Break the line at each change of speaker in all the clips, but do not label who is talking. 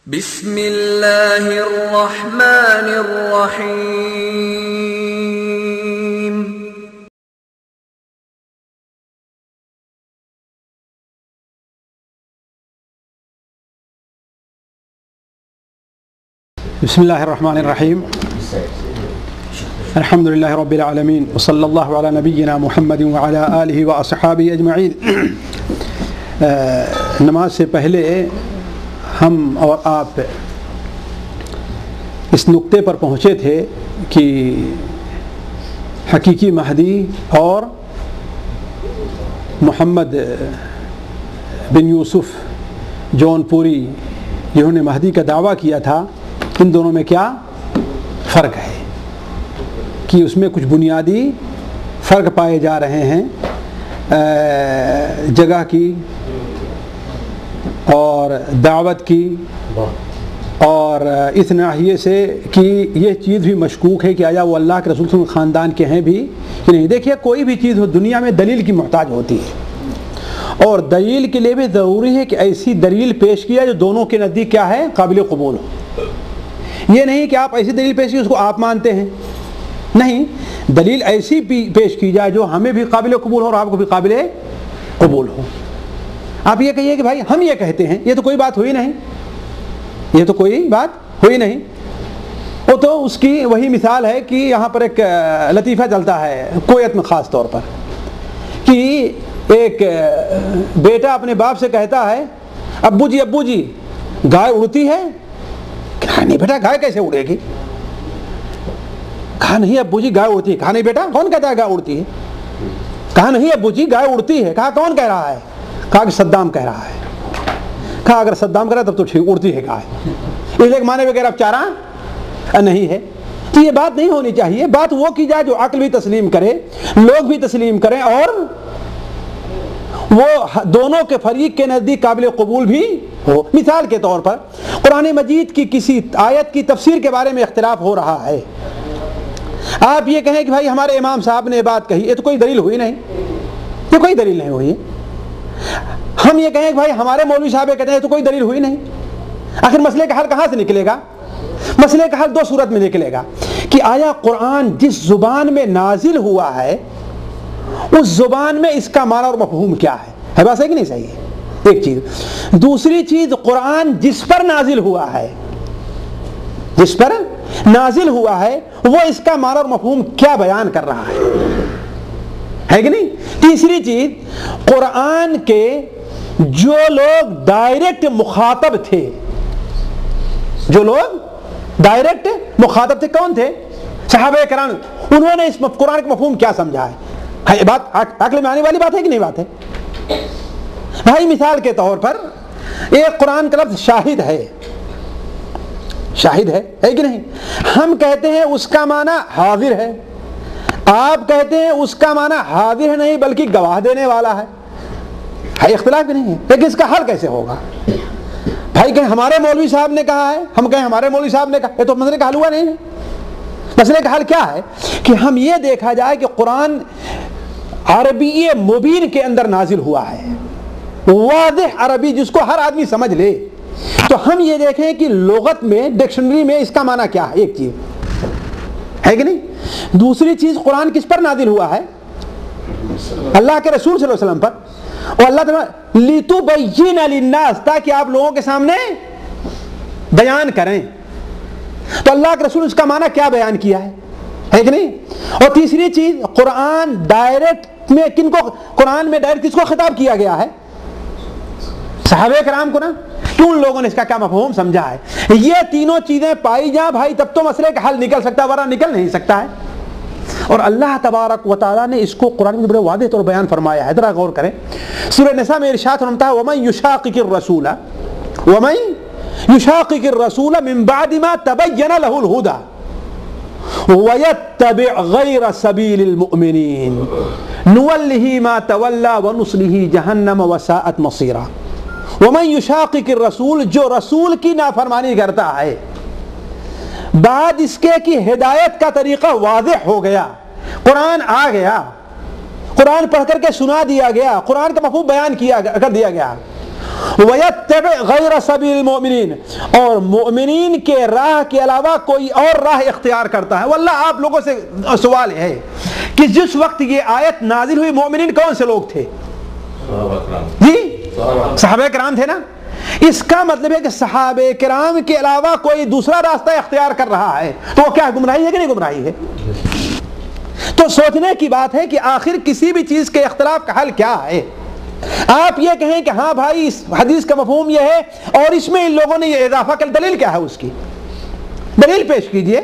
بسم اللہ الرحمن الرحیم۔
بسم اللہ الرحمن الرحیم۔ الحمد للہ رب العالمین وصلی اللہ علی نبینا محمد وعلی آلہ واصحابہ اجمعین۔ نماز سے پہلے ہم اور آپ اس نقطے پر پہنچے تھے کہ حقیقی مہدی اور محمد بن یوسف جون پوری جنہوں نے مہدی کا دعویٰ کیا تھا، ان دونوں میں کیا فرق ہے، کہ اس میں کچھ بنیادی فرق پائے جا رہے ہیں جگہ کی اور دعوت کی، اور اس ناحیے سے کہ یہ چیز بھی مشکوک ہے کہ آیا وہ اللہ کے رسول صلی اللہ علیہ وسلم خاندان کے ہیں بھی کہ نہیں۔ دیکھیے، کوئی بھی چیز ہو دنیا میں دلیل کی محتاج ہوتی ہے، اور دلیل کے لیے بھی ضروری ہے کہ ایسی دلیل پیش کیا جو دونوں کے نزدیک کیا ہے، قابل قبول ہو۔ یہ نہیں کہ آپ ایسی دلیل پیش کی اس کو آپ مانتے ہیں، نہیں، دلیل ایسی پیش کی جائے جو ہمیں بھی قابل قبول ہو اور آپ کو بھی قابل قبول ہو۔ آپ یہ کہیے کہ بھائی ہم یہ کہتے ہیں، یہ تو کوئی بات ہوئی نہیں، یہ تو کوئی بات ہوئی نہیں۔ وہ تو اس کی وہی مثال ہے کہ یہاں پر ایک لطیفہ چلتا ہے کویت میں خاص طور پر، کہ ایک بیٹا اپنے باپ سے کہتا ہے، ابو جی گائے اڑتی ہے؟ کہا نہیں بیٹا، گائے کیسے اڑے گی؟ کہا نہیں ابو جی گائے اڑتی ہے۔ کہا نہیں بیٹا، کون کہتا ہے گائے اڑتی ہے؟ کہا نہیں ابو جی گائے اڑتی ہے۔ کہا کون کہہ رہا ہے؟ کہا کہ صدام کہہ رہا ہے۔ کہا اگر صدام کہہ رہا ہے تب تو ٹھیک، اڑتی ہے گائے، اس لیے مانے بغیر اب چارہ نہیں ہے۔ تو یہ بات نہیں ہونی چاہیے، بات وہ کی جائے جو عقل بھی تسلیم کرے، لوگ بھی تسلیم کریں، اور وہ دونوں کے فریق کے نزدیک قابل قبول بھی ہو۔ مثال کے طور پر قرآن مجید کی کسی آیت کی تفسیر کے بارے میں اختلاف ہو رہا ہے، آپ یہ کہیں کہ بھائی ہمارے امام صاحب نے بات کہی، یہ تو کوئی دلیل ہوئی نہیں، یہ کوئی دلیل نہیں ہوئی۔ ہم یہ کہیں کہ بھائی ہمارے مولوی صاحب کہتے ہیں، یہ تو کوئی دلیل ہوئی نہیں۔ آخر مسئلے کا حل کہاں سے نکلے گا؟ مسئلے کا حل دو صورت میں نکلے گا، کہ آیا قرآن جس زبان میں نازل ہوا ہے اس زبان میں اس کا معنی اور مفہوم کیا ہے بات صحیح کہ نہیں صحیح ہے؟ ایک چیز۔ دوسری چیز، قرآن جس پر نازل ہوا ہے، جس پر نازل ہوا ہے وہ اس کا معنی اور مفہوم کیا بیان کر رہا ہے کہ نہیں؟ تیسری چیز، قرآن کے جو لوگ ڈائریکٹ مخاطب تھے، جو لوگ ڈائریکٹ مخاطب تھے، کون تھے؟ صحابہ کرام، انہوں نے اس قرآن کا مفہوم کیا سمجھا ہے؟ یہ بات عقل میں آنے والی بات ہے کہ نہیں بات ہے؟ بھائی مثال کے طور پر ایک قرآن کا لفظ شاہد ہے، شاہد ہے کہ نہیں؟ ہم کہتے ہیں اس کا معنی حاضر ہے، آپ کہتے ہیں اس کا معنی حاضر نہیں بلکہ گواہ دینے والا ہے اختلاف بھی نہیں ہے، لیکن اس کا حل کیسے ہوگا؟ بھائی کہیں ہمارے مولوی صاحب نے کہا ہے، ہم کہیں ہمارے مولوی صاحب نے کہا، یہ تو مسئلے کا حل ہوا نہیں ہے۔ مسئلے کا حل کیا ہے کہ ہم یہ دیکھا جائے کہ قرآن عربی مبین کے اندر نازل ہوا ہے، واضح عربی جس کو ہر آدمی سمجھ لے۔ تو ہم یہ دیکھیں کہ لغت میں، ڈکشنری میں اس کا معنی کیا ہے، ایک چیز ہے کہ نہیں؟ دوسری چیز، قرآن کس پر نازل ہوا ہے؟ اللہ کے رسول صلی اللہ علیہ وسلم پر، اور اللہ تعالیٰ لِتُبَيِّنَ لِلنَّاسِ، تاکہ آپ لوگوں کے سامنے بیان کریں۔ تو اللہ کے رسول اس کا معنی کیا بیان کیا ہے کہ نہیں؟ اور تیسری چیز، قرآن ڈائریکٹ میں کن کو، قرآن میں ڈائریکٹ کس کو خطاب کیا گیا ہے؟ صحابہ کرام کو نا۔ تو ان لوگوں نے اس کا کیا مفہوم سمجھا ہے؟ یہ تینوں چیزیں پائی جائیں بھائی، تب تو مسئلے کا حل نکل سکتا ہے، ورنہ نکل نہیں سکتا ہے۔ اور اللہ تبارک و تعالیٰ نے اس کو قرآن میں بڑے واضح طور بیان فرمایا ہے، ذرا غور کریں۔ سورہ نساء میں ارشاد فرماتا ہے، وَمَن يُشَاقِقِ الرَّسُولَ مِن بَعْدِ مَا تَبَيَّنَ لَهُ الْهُدَى وَيَتَّبِعْ غَيْرَ سَبِيلِ الْمُؤْمِنِينَ نُوَلِّهِ مَا تَوَلَّى وَنُصْلِهِ جَهَنَّمَ وَسَاءَتْ مَصِيرًا۔ وَمَن يُشَاقِقِ الرَّسُولَ، جو رسول کی نافرمانی کرتا ہے، بعد اس کے کہ ہدایت کا طریقہ واضح ہو گیا، قرآن آ گیا، قرآن پڑھ کر کے سنا دیا گیا، قرآن کا مفہوم بیان کر دیا گیا، وَيَتَّبِعْ غَيْرَ سَبِيلِ الْمُؤْمِنِينَ، اور مومنین کے راہ کے علاوہ کوئی اور راہ اختیار کرتا ہے۔ واللہ آپ لوگوں سے سوال ہے کہ جس وقت یہ آیت نازل ہوئی مومنین کون سے لوگ تھے؟ جی صحابہ کرام تھے نا۔ اس کا مطلب ہے کہ صحابہ کرام کے علاوہ کوئی دوسرا راستہ اختیار کر رہا ہے تو وہ کیا گمراہی ہے کہ نہیں گمراہی ہے؟ تو سوچنے کی بات ہے کہ آخر کسی بھی چیز کے اختلاف کا حل کیا ہے؟ آپ یہ کہیں کہ ہاں بھائی اس حدیث کا مفہوم یہ ہے اور اس میں ان لوگوں نے یہ اضافہ کر، دلیل کیا ہے اس کی؟ دلیل پیش کیجئے،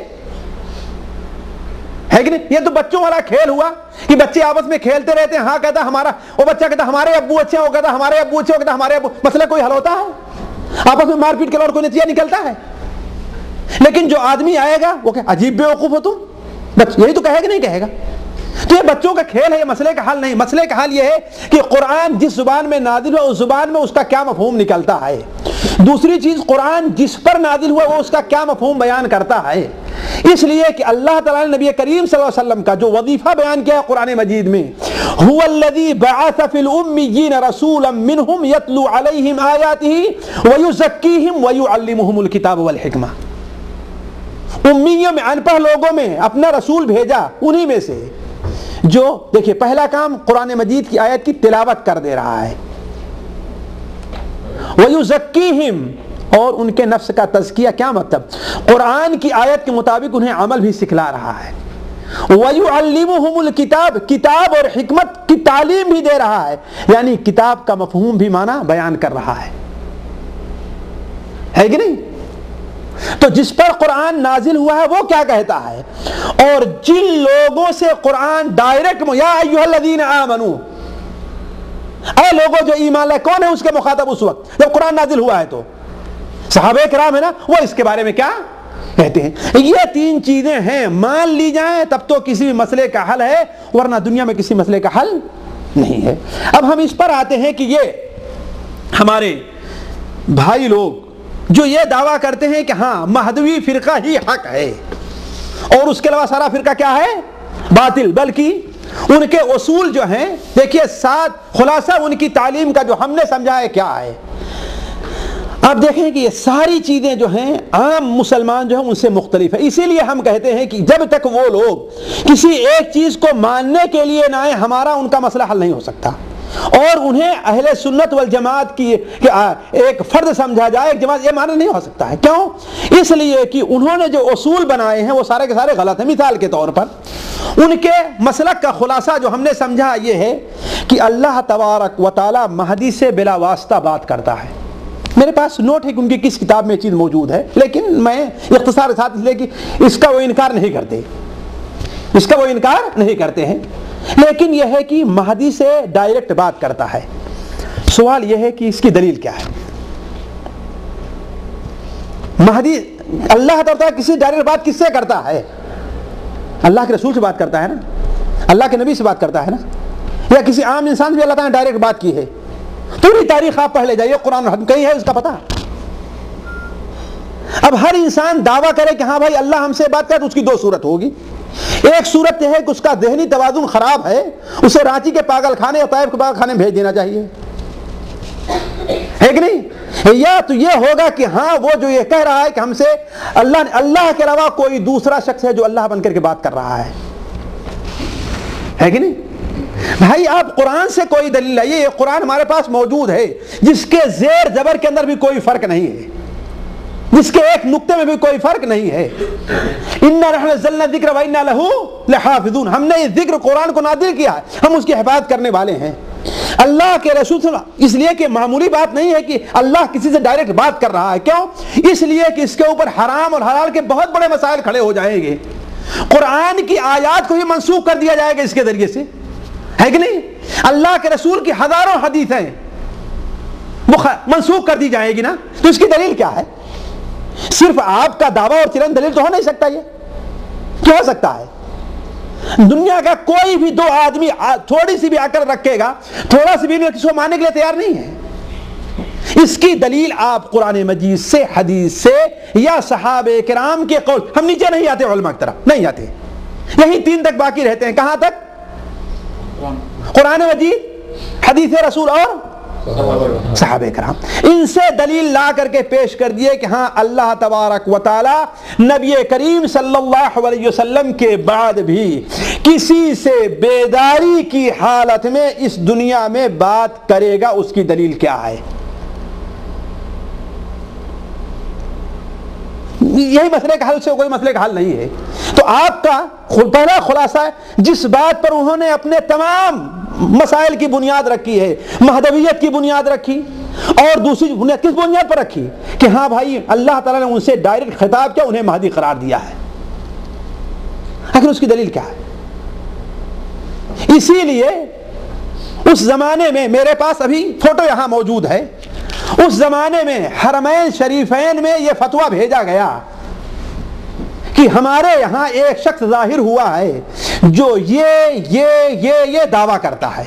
ہے کہ نہیں؟ یہ تو بچوں والا کھیل ہوا کہ بچے آپس میں کھیلتے رہتے ہیں، ہاں کہتا ہمارا، وہ بچہ کہتا ہمارے ابو اچھے ہیں، وہ کہتا ہمارے ابو اچھے، وہ کہتا ہمارے ابو، مسئلہ کوئی حل ہوتا ہے؟ آپس میں مار پیٹ کے اور کوئی نتیجہ نکلتا ہے؟ لیکن جو آدمی آئے گا وہ کہ عجیب بیوقوف ہو تم، بس یہی تو کہے گا نہیں کہے گا؟ تو یہ بچوں کا کھیل ہے، یہ مسئلے کا حل نہیں۔ مسئلے کا حل یہ ہے کہ قرآن جس زبان میں نازل ہوا اس زبان میں اس کا کیا مفہوم نکلتا ہے۔ دوسری چیز، قرآن جس پر نازل ہوا وہ اس کا کیا مفہوم بیان کرتا ہے۔ اس لیے کہ اللہ تعالیٰ نے نبی کریم صلی اللہ علیہ وسلم کا جو وظیفہ بیان کیا ہے قرآن مجید میں، هو الذی بعث فی الامیین رسولا منہم یتلو علیہم آیاتہ ویزکیہم ویعلمہم الکتاب والحکمہ۔ امیوں میں، ان پڑھ لوگوں میں اپنا رسول بھیجا، انہی میں سے جو، دیکھیے پہلا کام قرآن مجید کی آیت کی تلاوت کر دے رہا ہے، وَيُزَكِّيهِمْ، اور ان کے نفس کا تزکیہ، کیا مطلب؟ قرآن کی آیت کے مطابق انہیں عمل بھی سکھلا رہا ہے۔ وَيُعَلِّمُهُمُ الْكِتَابِ، کتاب اور حکمت کی تعلیم بھی دے رہا ہے، یعنی کتاب کا مفہوم بھی معنی بیان کر رہا ہے کہ نہیں؟ تو جس پر قرآن نازل ہوا ہے وہ کیا کہتا ہے؟ اور جن لوگوں سے قرآن ڈائریکٹ، یا ایھا الذین آمنو، اے لوگوں جو ایمان لائے، کون ہے اس کے مخاطب اس وقت جب قرآن نازل ہوا ہے؟ تو صحابہ کرام ہے نا، وہ اس کے بارے میں کیا کہتے ہیں؟ یہ تین چیزیں ہیں، مان لی جائیں تب تو کسی بھی مسئلے کا حل ہے، ورنہ دنیا میں کسی مسئلے کا حل نہیں ہے۔ اب ہم اس پر آتے ہیں کہ یہ ہمارے بھائی لوگ جو یہ دعویٰ کرتے ہیں کہ ہاں مہدوی فرقہ ہی حق ہے اور اس کے علاوہ سارا فرقہ کیا ہے؟ باطل، بلکہ ان کے اصول جو ہیں، دیکھیے ساتھ خلاصہ ان کی تعلیم کا جو ہم نے سمجھا ہے کیا ہے۔ آپ دیکھیں کہ یہ ساری چیزیں جو ہیں عام مسلمان جو ہیں ان سے مختلف ہے۔ اسی لیے ہم کہتے ہیں کہ جب تک وہ لوگ کسی ایک چیز کو ماننے کے لیے نہ آئے، ہمارا ان کا مسئلہ حل نہیں ہو سکتا، اور انہیں اہل سنت والجماعت کی ایک فرد سمجھا جائے، ایک جماعت، یہ معنی نہیں ہو سکتا ہے۔ کیوں؟ اس لیے کہ انہوں نے جو اصول بنائے ہیں وہ سارے کے سارے غلط ہیں۔ مثال کے طور پر ان کے مسلک کا خلاصہ جو ہم نے سمجھا یہ ہے کہ اللہ تبارک و تعالی مہدی سے بلا واسطہ بات کرتا ہے۔ میرے پاس نوٹ ہے کہ ان کی کس کتاب میں چیز موجود ہے، لیکن میں اختصار کے ساتھ اس لیے کہ اس کا وہ انکار نہیں کرتے، اس کا وہ انکار نہیں کرتے ہیں، لیکن یہ ہے کہ مہدی سے ڈائریکٹ بات کرتا ہے۔ سوال یہ ہے کہ اس کی دلیل کیا ہے؟ مہدی، اللہ تعالیٰ کسی ڈائریکٹ بات کس سے کرتا ہے؟ اللہ کے رسول سے بات کرتا ہے نا، اللہ کے نبی سے بات کرتا ہے نا، یا کسی عام انسان سے بھی اللہ تعالیٰ نے ڈائریکٹ بات کی ہے؟ پوری تاریخ آپ پڑھ لے جائیے، قرآن اور حدیث کہیں ہے اس کا پتہ۔ اب ہر انسان دعویٰ کرے کہ ہاں بھائی اللہ ہم سے بات کرے تو اس کی دو صورت ہوگی۔ ایک صورت یہ ہے کہ اس کا ذہنی توازن خراب ہے، اسے رانچی کے پاگل خانے یا طائف کے پاگل خانے میں بھیج دینا چاہیے، ہے کہ نہیں؟ یا تو یہ ہوگا کہ ہاں وہ جو یہ کہہ رہا ہے کہ ہم سے اللہ کے علاوہ کوئی دوسرا شخص ہے جو اللہ بن کر کے بات کر رہا ہے کہ نہیں؟ بھائی آپ قرآن سے کوئی دلیل لائیے، یہ قرآن ہمارے پاس موجود ہے جس کے زیر زبر کے اندر بھی کوئی فرق نہیں ہے، جس کے ایک نقطے میں بھی کوئی فرق نہیں ہے۔ اِنَّا نَحْنُ نَزَّلْنَا الذِّكْرَ وَإِنَّا لَهُ لَحَافِظُونَ، ہم نے یہ ذکر قرآن کو نازل کیا ہے، ہم اس کی حفاظت کرنے والے ہیں۔ اللہ کے رسول صلی اللہ علیہ وسلم، اس لیے کہ معمولی بات نہیں ہے کہ اللہ کسی سے ڈائریکٹ بات کر رہا ہے۔ کیوں؟ اس لیے کہ اس کے اوپر حرام اور حلال کے بہت بڑے مسائل کھڑے ہو جائیں گے، قرآن کی آیات کو ہی منسوخ کر دیا جائے گا اس کے ذریعے سے، ہے کہ نہیں؟ اللہ کے رسول کی ہزاروں حدیثیں منسوخ کر دی جائے گی نا، تو اس کی دلیل کیا ہے؟ صرف آپ کا دعویٰ اور چلن دلیل تو ہو نہیں سکتا، یہ کیا ہو سکتا ہے؟ دنیا کا کوئی بھی دو آدمی تھوڑی سی بھی عقل رکھے گا، تھوڑا سی بھی کسی کو ماننے کے لیے تیار نہیں ہے۔ اس کی دلیل آپ قرآن مجید سے، حدیث سے، یا صحابہ کرام کے قول، ہم نیچے نہیں آتے، علماء کی طرف نہیں آتے، یہی تین تک باقی رہتے ہیں۔ کہاں تک؟ قرآن مجید، حدیث رسول اور صحابہ کرام ان سے دلیل لا کر کے پیش کر دیے کہ ہاں اللہ تبارک و تعالی نبی کریم صلی اللہ علیہ وسلم کے بعد بھی کسی سے بیداری کی حالت میں اس دنیا میں بات کرے گا، اس کی دلیل کیا ہے؟ یہی مسئلے کا حل سے کوئی مسئلے کا حل نہیں ہے۔ تو آپ کا پہلا خلاصہ ہے جس بات پر انہوں نے اپنے تمام مسائل کی بنیاد رکھی ہے، مہدویت کی بنیاد رکھی، اور دوسری بنیاد کس بنیاد پر رکھی کہ ہاں بھائی اللہ تعالیٰ نے ان سے ڈائریکٹ خطاب کیا، انہیں مہدی قرار دیا ہے۔ آخر اس کی دلیل کیا ہے؟ اسی لیے اس زمانے میں میرے پاس ابھی فوٹو یہاں موجود ہے، اس زمانے میں حرمین شریفین میں یہ فتویٰ بھیجا گیا کہ ہمارے یہاں ایک شخص ظاہر ہوا ہے جو یہ دعویٰ کرتا ہے۔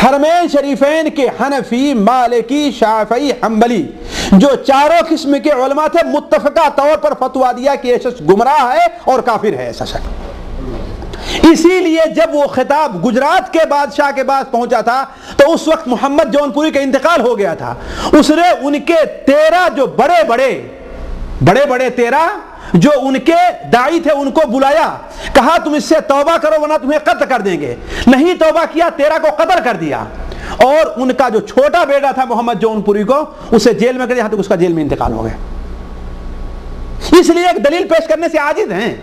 حرمین شریفین کے حنفی، مالکی، شافعی، حنبلی جو چاروں قسم کے علماء تھے، متفقہ طور پر فتویٰ دیا کہ یہ شخص گمراہ ہے اور کافر ہے ایسا شخص۔ اسی لیے جب وہ خطاب گجرات کے بادشاہ کے پاس پہنچا تھا تو اس وقت محمد جون پوری کا انتقال ہو گیا تھا، اس نے ان کے 13 جو بڑے بڑے 13 جو ان کے داعی تھے ان کو بلایا، کہا تم اس سے توبہ کرو ورنہ تمہیں قتل کر دیں گے۔ نہیں توبہ کیا، 13 کو قتل کر دیا، اور ان کا جو چھوٹا بیٹا تھا محمد جون پوری کو اسے جیل میں کر دیا، یہاں تک اس کا جیل میں انتقال ہو گیا۔ اس لیے ایک دلیل پیش کرنے سے عاجز ہیں۔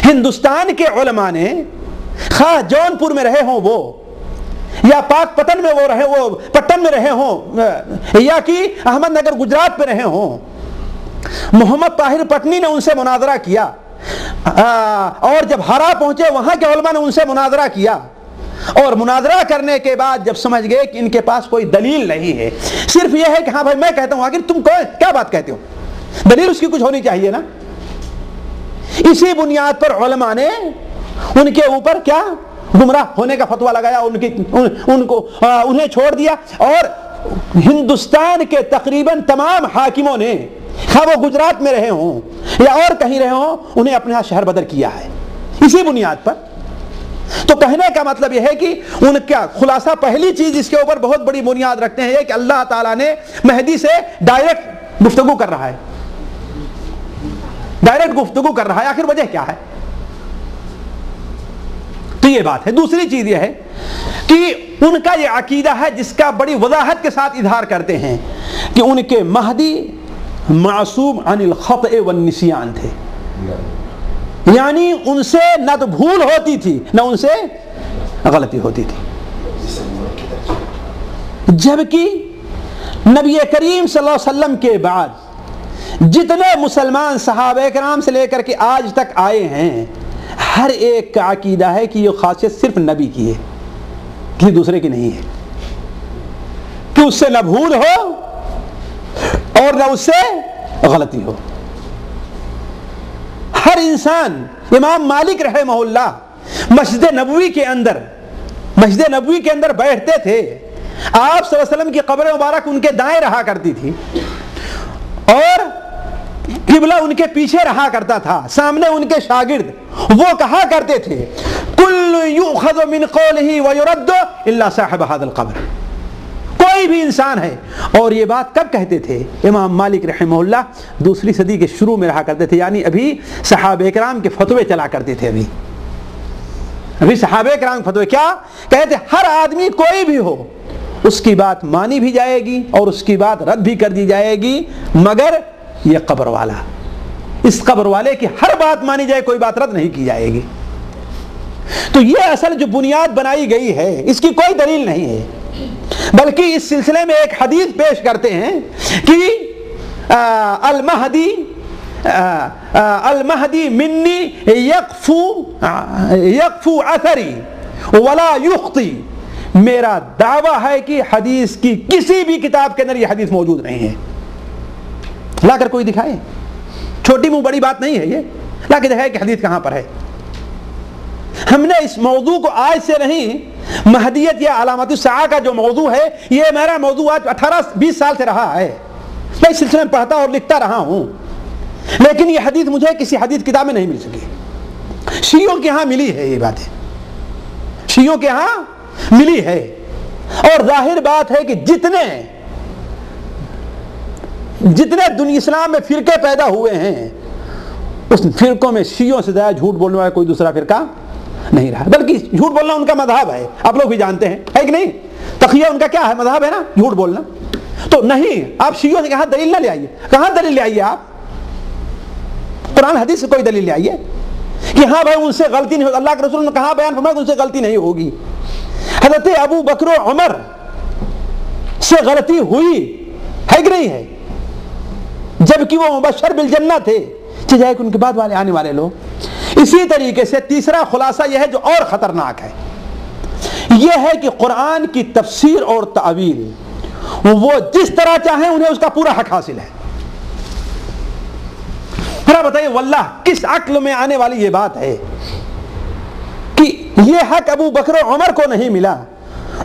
ہندوستان کے علماء نے خواہ جون پور میں رہے ہوں وہ، یا پاک پتن میں وہ رہے، وہ پٹن میں رہے ہوں، یا کہ احمد نگر گجرات میں رہے ہوں، محمد طاہر پٹنی نے ان سے مناظرہ کیا، اور جب ہرا پہنچے وہاں کے علماء نے ان سے مناظرہ کیا، اور مناظرہ کرنے کے بعد جب سمجھ گئے کہ ان کے پاس کوئی دلیل نہیں ہے، صرف یہ ہے کہ ہاں بھائی میں کہتا ہوں، آخر تم کیا بات کہتے ہو، دلیل اس کی کچھ ہونی چاہیے نا۔ اسی بنیاد پر علماء نے ان کے اوپر کیا گمراہ ہونے کا فتویٰ لگایا، انہیں چھوڑ دیا، اور ہندوستان کے تقریباً تمام حاکموں نے، خواہ وہ گجرات میں رہے ہوں یا اور کہیں رہے ہوں، انہیں اپنے ہاں شہر بدر کیا ہے اسی بنیاد پر۔ تو کہنے کا مطلب یہ ہے کہ ان کا خلاصہ پہلی چیز اس کے اوپر بہت بڑی بنیاد رکھتے ہیں کہ اللہ تعالیٰ نے مہدی سے ڈائریکٹ گفتگو کر رہا ہے، ڈائریکٹ گفتگو کر رہا ہے۔ آخر وجہ کیا ہے؟ تو یہ بات ہے۔ دوسری چیز یہ ہے کہ ان کا یہ عقیدہ ہے جس کا بڑی وضاحت کے ساتھ اظہار کرتے ہیں کہ ان کے مہدی معصوم عن الخطأ والنسیان تھے، یعنی ان سے نہ تو بھول ہوتی تھی نہ ان سے غلطی ہوتی تھی، جبکہ نبی کریم صلی اللہ علیہ وسلم کے بعد جتنے مسلمان صحابہ کرام سے لے کر کے آج تک آئے ہیں، ہر ایک کا عقیدہ ہے کہ یہ خاصیت صرف نبی کی ہے، کسی دوسرے کی نہیں ہے، کہ اس سے نہ بھول ہو اور نہ اس سے غلطی ہو۔ ہر انسان، امام مالک رحمہ اللہ مسجد نبوی کے اندر بیٹھتے تھے، آپ صلی اللہ علیہ وسلم کی قبر مبارک ان کے دائیں رہا کرتی تھی، اور قبلہ ان کے پیچھے رہا کرتا تھا، سامنے ان کے شاگرد، وہ کہا کرتے تھے کل یؤخذ من قولہ ویرد الا صاحب ھذا القبر، کوئی بھی انسان ہے۔ اور یہ بات کب کہتے تھے؟ امام مالک رحمہ اللہ دوسری صدی کے شروع میں رہا کرتے تھے، یعنی ابھی صحابہ کرام کے فتوے چلا کرتے تھے، ابھی صحابہ کرام کے فتوے کیا کہتے؟ ہر آدمی کوئی بھی ہو اس کی بات مانی بھی جائے گی اور اس کی بات رد بھی کر دی جائے گی، مگر یہ قبر والا، اس قبر والے کی ہر بات مانی جائے، کوئی بات رد نہیں کی جائے گی۔ تو یہ اصل جو بنیاد بنائی گئی ہے اس کی کوئی دلیل نہیں ہے، بلکہ اس سلسلے میں ایک حدیث پیش کرتے ہیں کہ المہدی منی یقفو اثری ولا یخطی، میرا دعویٰ ہے کہ حدیث کی کسی بھی کتاب کے اندر یہ حدیث موجود نہیں ہے، لا کر کوئی دکھائے، چھوٹی منہ بڑی بات نہیں ہے، یہ لا کے دکھائے کہ حدیث کہاں پر ہے۔ ہم نے اس موضوع کو آج سے نہیں، مہدیت یا علامات الساعہ کا جو موضوع ہے، یہ میرا موضوع آج 18-20 سال سے رہا ہے، میں اس سلسلے میں پڑھتا اور لکھتا رہا ہوں، لیکن یہ حدیث مجھے کسی حدیث کتاب میں نہیں مل سکی۔ شیعوں کے ہاں ملی ہے، یہ باتیں شیعوں کے ہاں ملی ہے، اور ظاہر بات ہے کہ جتنے دنیا اسلام میں فرقے پیدا ہوئے ہیں اس فرقوں میں شیعوں سے زیادہ جھوٹ بولنے والا کوئی دوسرا فرقہ نہیں رہا، بلکہ جھوٹ بولنا ان کا مذہب ہے، آپ لوگ بھی جانتے ہیں، ہے کہ نہیں؟ تقیہ ان کا کیا ہے؟ مذہب ہے نا، جھوٹ بولنا۔ تو نہیں، آپ شیعوں سے کہاں دلیل نہ لے آئیے، کہاں دلیل لے آئیے؟ آپ قرآن حدیث سے کوئی دلیل لے آئیے کہ ہاں بھائی ان سے غلطی نہیں ہوگی، اللہ کے رسول نے کہاں بیان فرمایا کہ ان سے غلطی نہیں ہوگی۔ حضرت ابو بکر و عمر سے غلطی ہوئی ہے کہ نہیں ہے؟ جبکہ وہ مبشر بالجنہ تھے، چاہے کہ ان کے بعد والے آنے والے لوگ۔ اسی طریقے سے تیسرا خلاصہ یہ ہے جو اور خطرناک ہے، یہ ہے کہ قرآن کی تفسیر اور تعویل وہ جس طرح چاہیں انہیں اس کا پورا حق حاصل ہے۔ پھر بتائیے واللہ کس عقل میں آنے والی یہ بات ہے کہ یہ حق ابو بکر و عمر کو نہیں ملا،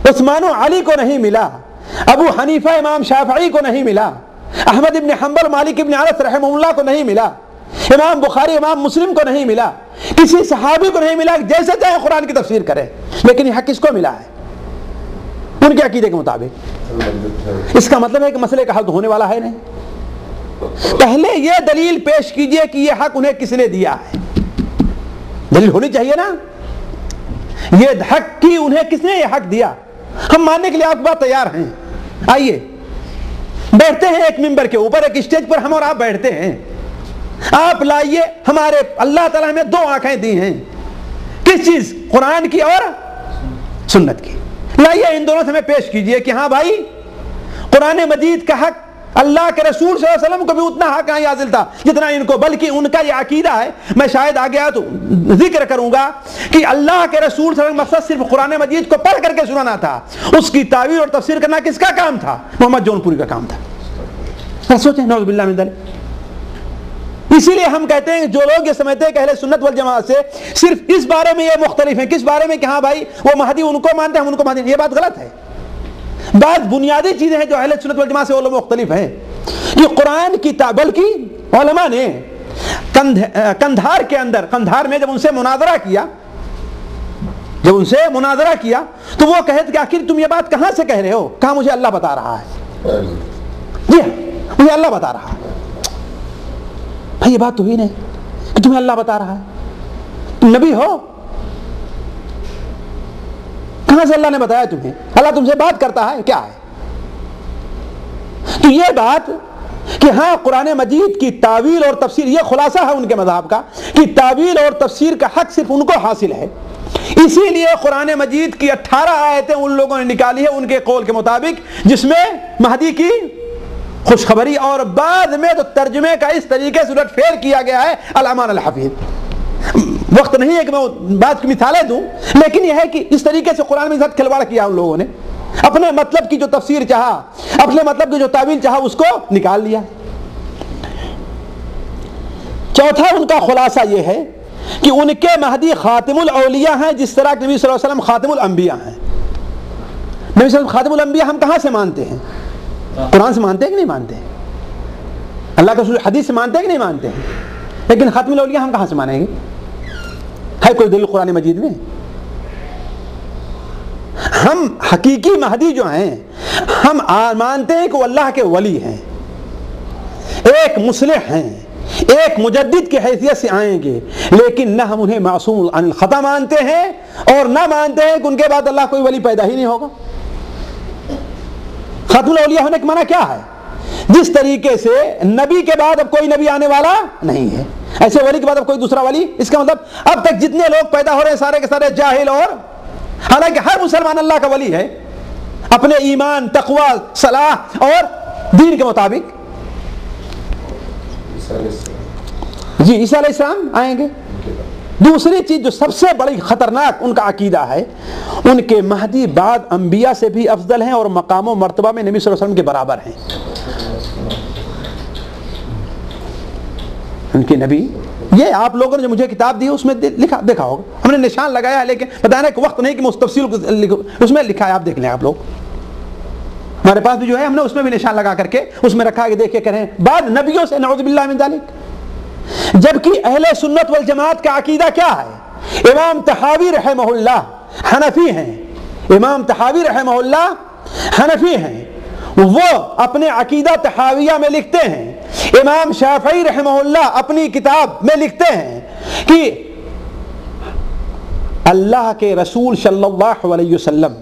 عثمان و علی کو نہیں ملا، ابو حنیفہ امام شافعی کو نہیں ملا، احمد ابن حنبل مالک ابن انس رحمہ اللہ کو نہیں ملا، امام بخاری امام مسلم کو نہیں ملا، کسی صحابی کو نہیں ملا، جیسے چاہے قرآن کی تفسیر کرے، لیکن یہ حق کس کو ملا ہے؟ ان کے عقیدے کے مطابق۔ اس کا مطلب ہے کہ مسئلے کا حل ہونے والا ہے نہیں۔ پہلے یہ دلیل پیش کیجئے کہ یہ حق انہیں کس نے دیا ہے، دلیل ہونی چاہیے نا، یہ حق کی انہیں کس نے یہ حق دیا؟ ہم ماننے کے لیے آپ بات تیار ہیں، آئیے بیٹھتے ہیں ایک ممبر کے اوپر، ایک اسٹیج پر ہم اور آپ بیٹھتے ہیں، آپ لائیے، ہمارے اللہ تعالیٰ ہمیں دو آنکھیں دی ہیں، کس چیز؟ قرآن کی اور سنت کی، لائیے ان دونوں سے ہمیں پیش کیجئے کہ ہاں بھائی قرآن مجید کا حق اللہ کے رسول صلی اللہ علیہ وسلم کو بھی اتنا حق نہیں حاصل تھا جتنا ان کو، بلکہ ان کا یہ عقیدہ ہے، میں شاید آگے آیا تو ذکر کروں گا کہ اللہ کے رسول صلی اللہ علیہ وسلم مقصد صرف قرآن مجید کو پڑھ کر کے سنانا تھا، اس کی تعویل اور تفسیر کرنا کس کا کام تھا؟ محمد جون پوری کا کام تھا۔ سوچیں، نعوذ باللہ من ذلک۔ اسی لیے ہم کہتے ہیں جو لوگ یہ سمجھتے ہیں کہ اہل سنت والجماعت سے صرف اس بارے میں یہ مختلف ہیں، کس بارے میں کہ ہاں بھائی وہ مہدی ان کو مانتے ہیں ہم ان کو مانتے ہیں، یہ بات غلط ہے۔ بعض بنیادی چیزیں ہیں جو اہل سنت والجماعت سے وہ لوگ مختلف ہیں کہ قرآن کی بلکہ علماء نے کندھار کے اندر، کندھار میں جب ان سے مناظرہ کیا تو وہ کہتے کہ آخر تم یہ بات کہاں سے کہہ رہے ہو؟ کہا مجھے اللہ بتا رہا ہے، جی مجھے اللہ بتا رہا ہے۔ بھائی یہ بات تو ہی نہیں کہ تمہیں اللہ بتا رہا ہے، تم نبی ہو، کہاں سے اللہ نے بتایا تمہیں؟ اللہ تم سے بات کرتا ہے کیا ہے؟ تو یہ بات کہ ہاں قرآن مجید کی تعویل اور تفسیر، یہ خلاصہ ہے ان کے مذہب کا کہ تعویل اور تفسیر کا حق صرف ان کو حاصل ہے۔ اسی لیے قرآن مجید کی 18 آیتیں ان لوگوں نے نکالی ہے ان کے قول کے مطابق، جس میں مہدی کی خوشخبری، اور بعد میں تو ترجمے کا اس طریقے سے الٹ پھیر کیا گیا ہے الامان الحفیظ۔ وقت نہیں ہے کہ میں بات کی مثالیں دوں، لیکن یہ ہے کہ اس طریقے سے قرآن میں ساتھ کھلواڑ کیا ان لوگوں نے، اپنے مطلب کی جو تفسیر چاہا، اپنے مطلب کی جو تعویل چاہا اس کو نکال لیا۔ چوتھا ان کا خلاصہ یہ ہے کہ ان کے مہدی خاتم الاولیاء ہیں، جس طرح کہ نبی صلی اللہ علیہ وسلم خاتم الانبیاء ہیں۔ نبی صلی اللہ علیہ وسلم خاتم الانبیاء ہم کہاں سے مانتے ہیں؟ قرآن سے مانتے ہیں کہ نہیں مانتے ہیں؟ اللہ کے رسول حدیث سے مانتے ہیں کہ نہیں مانتے ہیں؟ لیکن خاتم الاولیاء ہم کہاں سے مانیں گے؟ ہے کوئی دلیل قرآن مجید میں؟ ہم حقیقی مہدی جو ہیں ہم مانتے ہیں کہ وہ اللہ کے ولی ہیں، ایک مصلح ہیں، ایک مجدد کی حیثیت سے آئیں گے، لیکن نہ ہم انہیں معصوم عن الخطا مانتے ہیں اور نہ مانتے ہیں کہ ان کے بعد اللہ کوئی ولی پیدا ہی نہیں ہوگا۔ خاتم الاولیاء ہونے کا معنی کیا ہے؟ جس طریقے سے نبی کے بعد اب کوئی نبی آنے والا نہیں ہے، ایسے ولی کے بعد اب کوئی دوسرا ولی، اس کا مطلب اب تک جتنے لوگ پیدا ہو رہے ہیں سارے کے سارے جاہل، اور حالانکہ ہر مسلمان اللہ کا ولی ہے اپنے ایمان، تقوی، صلاح اور دین کے مطابق۔ جی عیسیٰ علیہ السلام آئیں گے۔ دوسری چیز جو سب سے بڑی خطرناک ان کا عقیدہ ہے، ان کے مہدی بعد انبیاء سے بھی افضل ہیں اور مقام و مرتبہ میں نبی صلی اللہ علیہ وسلم کے برابر ہیں۔ ان کے نبی، یہ آپ لوگوں نے جو مجھے کتاب دی اس میں لکھا دیکھا ہوگا، ہم نے نشان لگایا ہے، لیکن بتانا کہ وقت نہیں کہ میں اس تفصیل اس میں لکھا ہے، آپ دیکھ لیں آپ لوگ، ہمارے پاس بھی جو ہے ہم نے اس میں بھی نشان لگا کر کے اس میں رکھا کہ دیکھ کے کریں بعد نبیوں سے، نعوذ باللہ من ذالک۔ جبکہ اہل سنت والجماعت کا عقیدہ کیا ہے؟ امام طحاوی رحمہ اللہ حنفی ہیں، امام طحاوی رحمہ اللہ حنفی ہیں، وہ اپنے عقیدہ طحاویہ میں لکھتے ہیں، امام شافعی رحمہ اللہ اپنی کتاب میں لکھتے ہیں کہ اللہ کے رسول صلی اللہ علیہ وسلم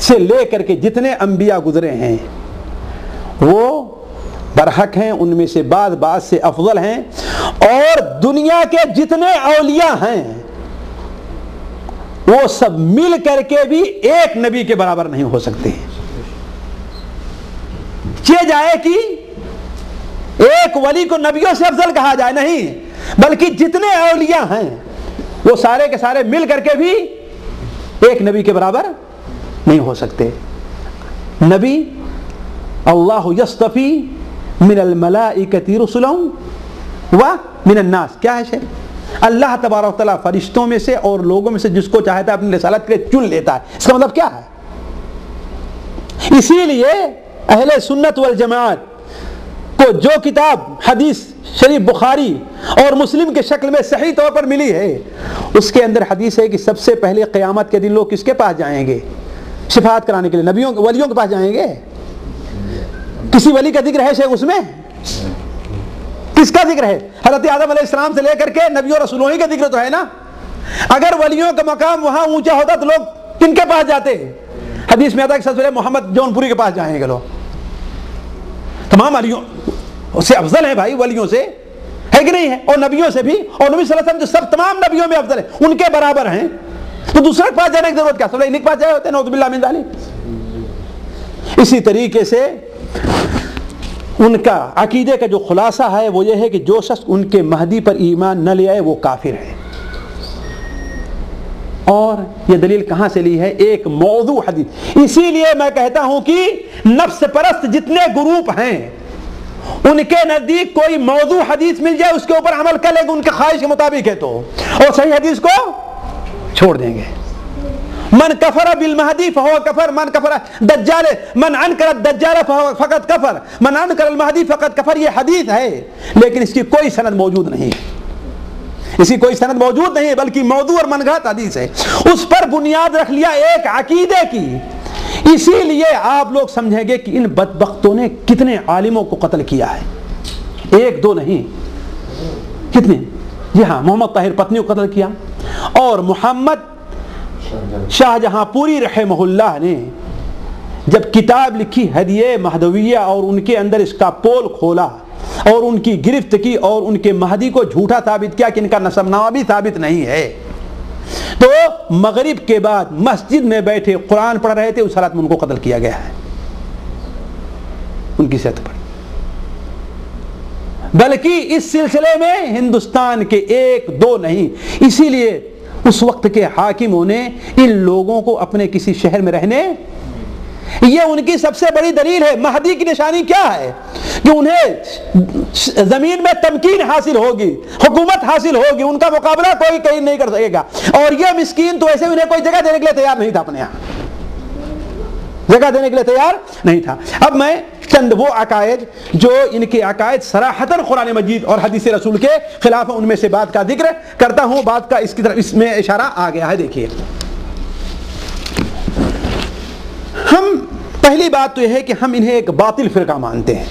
سے لے کر کے جتنے انبیاء گزرے ہیں وہ برحق ہیں، ان میں سے بعض سے افضل ہیں، اور دنیا کے جتنے اولیاء ہیں وہ سب مل کر کے بھی ایک نبی کے برابر نہیں ہو سکتے۔ یہ جائے کہ ایک ولی کو نبیوں سے افضل کہا جائے، نہیں، بلکہ جتنے اولیاء ہیں وہ سارے کے سارے مل کر کے بھی ایک نبی کے برابر نہیں ہو سکتے۔ نبی اللہ یصطفی من الملائکۃ رسلا ومن الناس، کیا ہے شے؟ اللہ تبارک و تعالیٰ فرشتوں میں سے اور لوگوں میں سے جس کو چاہتا ہے اپنی رسالت کے چن لیتا ہے۔ اس کا مطلب کیا ہے؟ اسی لیے اہل سنت والجماعت کو جو کتاب حدیث شریف بخاری اور مسلم کے شکل میں صحیح طور پر ملی ہے، اس کے اندر حدیث ہے کہ سب سے پہلے قیامت کے دن لوگ کس کے پاس جائیں گے؟ شفاعت کرانے کے لیے نبیوں ولیوں کے پاس جائیں گے۔ کسی ولی کا ذکر ہے شیخ اس میں؟ کس کا ذکر ہے؟ حضرت آدم علیہ السلام سے لے کر کے نبیوں رسولوں ہی کا ذکر تو ہے نا۔ اگر ولیوں کا مقام وہاں اونچا ہوتا تو لوگ کن کے پاس جاتے؟ حدیث میں آتا ہے کہ سب سے پہلے محمد جون پوری کے پاس جائیں گے لوگ۔ تمام ولیوں سے افضل ہیں بھائی، ولیوں سے ہے کہ نہیں ہے؟ اور نبیوں سے بھی، اور نبی صلی اللہ علیہ وسلم جو سب تمام نبیوں میں افضل ہیں ان کے برابر ہیں، تو دوسرے کے پاس جانے کی ضرورت کیا؟ سب انہیں کے پاس جائے ہوتے ہیں، نعوذ باللہ من ذالک۔ اسی طریقے سے ان کا عقیدے کا جو خلاصہ ہے وہ یہ ہے کہ جو شخص ان کے مہدی پر ایمان نہ لے آئے وہ کافر ہے۔ اور یہ دلیل کہاں سے لی ہے؟ ایک موضوع حدیث۔ اسی لیے میں کہتا ہوں کہ نفس پرست جتنے گروپ ہیں ان کے نزدیک کوئی موضوع حدیث مل جائے اس کے اوپر عمل کر لیں گے ان کے خواہش کے مطابق ہے تو، اور صحیح حدیث کو چھوڑ دیں گے۔ من کفر بالمہدی فہو کفر، من کفر دجال، من انکر الدجال فقط کفر، من انکر المہدی فقط کفر، یہ حدیث ہے لیکن اس کی کوئی سند موجود نہیں ہے، اس کی کوئی سند موجود نہیں ہے، بلکہ موضوع اور منگھت حدیث ہے۔ اس پر بنیاد رکھ لیا ایک عقیدے کی، اسی لیے آپ لوگ سمجھیں گے کہ ان بدبختوں نے کتنے عالموں کو قتل کیا ہے، ایک دو نہیں، کتنے؟ جی ہاں، محمد طاہر پتنی کو قتل کیا، اور محمد شاہ جہاں پوری رحمہ اللہ نے جب کتاب لکھی ہدیہ مہدویہ اور ان کے اندر اس کا پول کھولا اور ان کی گرفت کی اور ان کے مہدی کو جھوٹا ثابت کیا کہ ان کا نسب نامہ بھی ثابت نہیں ہے، تو مغرب کے بعد مسجد میں بیٹھے قرآن پڑھ رہے تھے، اس حالت میں ان کو قتل کیا گیا ہے، ان کی صحت پر۔ بلکہ اس سلسلے میں ہندوستان کے ایک دو نہیں، اسی لیے اس وقت کے حاکموں نے ان لوگوں کو اپنے کسی شہر میں رہنے، یہ ان کی سب سے بڑی دلیل ہے۔ مہدی کی نشانی کیا ہے؟ کہ انہیں زمین میں تمکین حاصل ہوگی، حکومت حاصل ہوگی، ان کا مقابلہ کوئی کہیں نہیں کر سکے گا، اور یہ مسکین تو ایسے انہیں کوئی جگہ دینے کے لیے تیار نہیں تھا، اپنے یہاں جگہ دینے کے لیے تیار نہیں تھا۔ اب میں چند وہ عقائد جو ان کے عقائد صراحتاً قرآن مجید اور حدیث رسول کے خلاف ان میں سے بات کا ذکر کرتا ہوں، بات کا اس کی طرف اس میں اشارہ آ گیا ہے۔ دیکھیے، ہم پہلی بات تو یہ ہے کہ ہم انہیں ایک باطل فرقہ مانتے ہیں،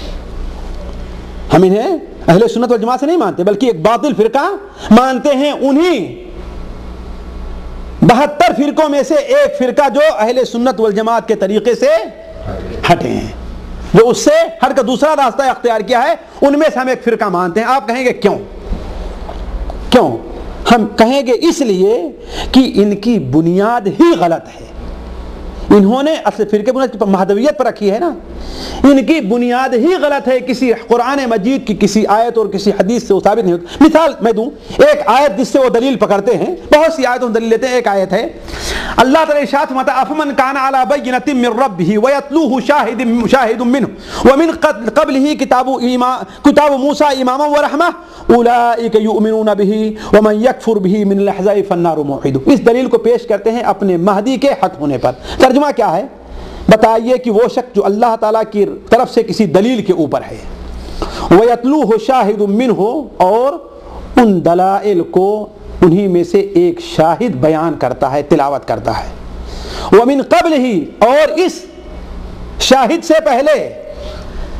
ہم انہیں اہل سنت والجماعت سے نہیں مانتے بلکہ ایک باطل فرقہ مانتے ہیں، انہیں 72 فرقوں میں سے ایک فرقہ جو اہل سنت والجماعت کے طریقے سے ہٹے ہیں، جو اس سے ہٹ کر دوسرا راستہ اختیار کیا ہے، ان میں سے ہم ایک فرقہ مانتے ہیں۔ آپ کہیں گے کیوں؟ ہم کہیں گے اس لیے کہ ان کی بنیاد ہی غلط ہے، انہوں نے اصل فرقے بنیاد مہدویت پر رکھی ہے نا، ان کی بنیاد ہی غلط ہے، کسی قرآن مجید کی کسی آیت اور کسی حدیث سے وہ ثابت نہیں ہوتا۔ مثال میں دوں، ایک آیت جس سے وہ دلیل پکڑتے ہیں، بہت سی آیتوں دلیل لیتے ہیں، ایک آیت ہے اللہ تعالی ارشاد فرماتا ہے افمن کان علی بینۃ من ربہ ویتلوہ شاہد منہ ومن قبلہ کتاب موسیٰ اماما ورحمہ اولئک یؤمنون بہ ومن یکفر بہ من الاحزاب فالنار موعدہ۔ اس دلیل کو پیش کرتے ہیں اپنے مہدی کے حق ہونے پر۔ ترجمہ کیا ہے؟ بتائیے کہ وہ شخص جو اللہ تعالیٰ کی طرف سے کسی دلیل کے اوپر ہے، وَيَتْلُوهُ شَاهِدٌ مِّنْهُ، اور ان دلائل کو انہی میں سے ایک شاہد بیان کرتا ہے، تلاوت کرتا ہے. ومن قبل ہی، اور اس شاہد سے پہلے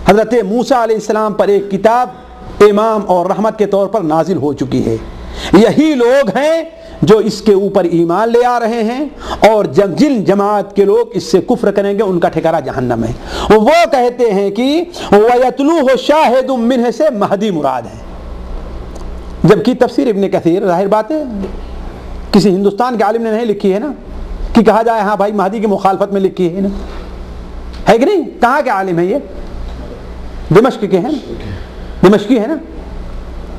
حضرت موسیٰ علیہ السلام پر ایک کتاب امام اور رحمت کے طور پر نازل ہو چکی ہے. یہی لوگ ہیں جو اس کے اوپر ایمان لے آ رہے ہیں، اور جن جماعت کے لوگ اس سے کفر کریں گے ان کا ٹھکانہ جہنم ہے. وہ کہتے ہیں کہ وَيَتْلُوهُ شَاهِدٌ مِّنْهُ سے مہدی مراد ہے، جبکہ تفسیر ابن کثیر ظاہر بات ہے کسی ہندوستان کے عالم نے نہیں لکھی ہے نا کہ کہا جائے ہاں بھائی مہدی کی مخالفت میں لکھی ہے نا، ہے کہ نہیں؟ کہاں کے عالم ہے یہ؟ دمشق کے ہیں نا، دمشقی ہے نا.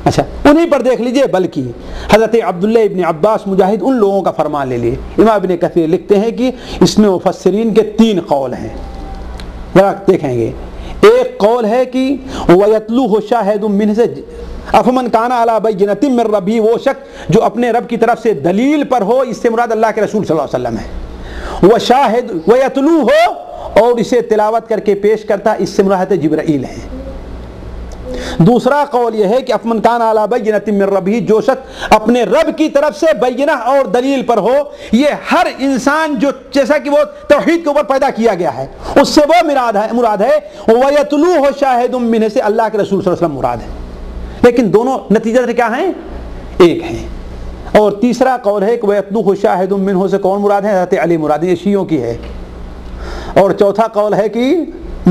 اچھا انہیں پر دیکھ لیجئے. بلکہ حضرت عبداللہ ابن عباس مجاہد ان لوگوں کا فرمان لے لیے. امام ابن کثیر لکھتے ہیں کہ اس میں مفسرین کے 3 قول ہیں، ذرا دیکھیں گے. ایک قول ہے کہ وَيَتْلُوهُ شَاهِدٌ مِّنْهُ سے أَفَمَنْ كَانَ عَلَىٰ بَيِّنَةٍ مِّن رَّبِّهِ، وہ شخص جو اپنے رب کی طرف سے دلیل پر ہو، اس سے مراد اللہ کے رسول صلی اللہ علیہ وسلم ہے. وَشَاهِدٌ وَيَتْلُوهُ، اور اسے تلاوت کر کے پیش کرتا، اس سے مراد جبرائیل ہے. دوسرا قول یہ ہے کہ افمن کان علی بینۃ من ربہ، جو شخص اپنے رب کی طرف سے بینہ اور دلیل پر ہو. یہ ہر انسان جو جیسا کہ وہ توحید کے اوپر پیدا کیا گیا ہے اس سے وہ مراد ہے. وَيَتْلُوهُ شَاهِدٌ مِّنْهُ سے اللہ کے رسول صلی اللہ علیہ وسلم مراد ہے. لیکن دونوں نتیجہ کیا ہیں؟ ایک ہیں. اور تیسرا قول ہے کہ وَيَتْلُوهُ شَاهِدٌ مِّنْهُ سے کون مراد ہے؟ حضرت علی مراد ہے، یہ شیعوں کی ہے. اور چوتھا قول ہے کہ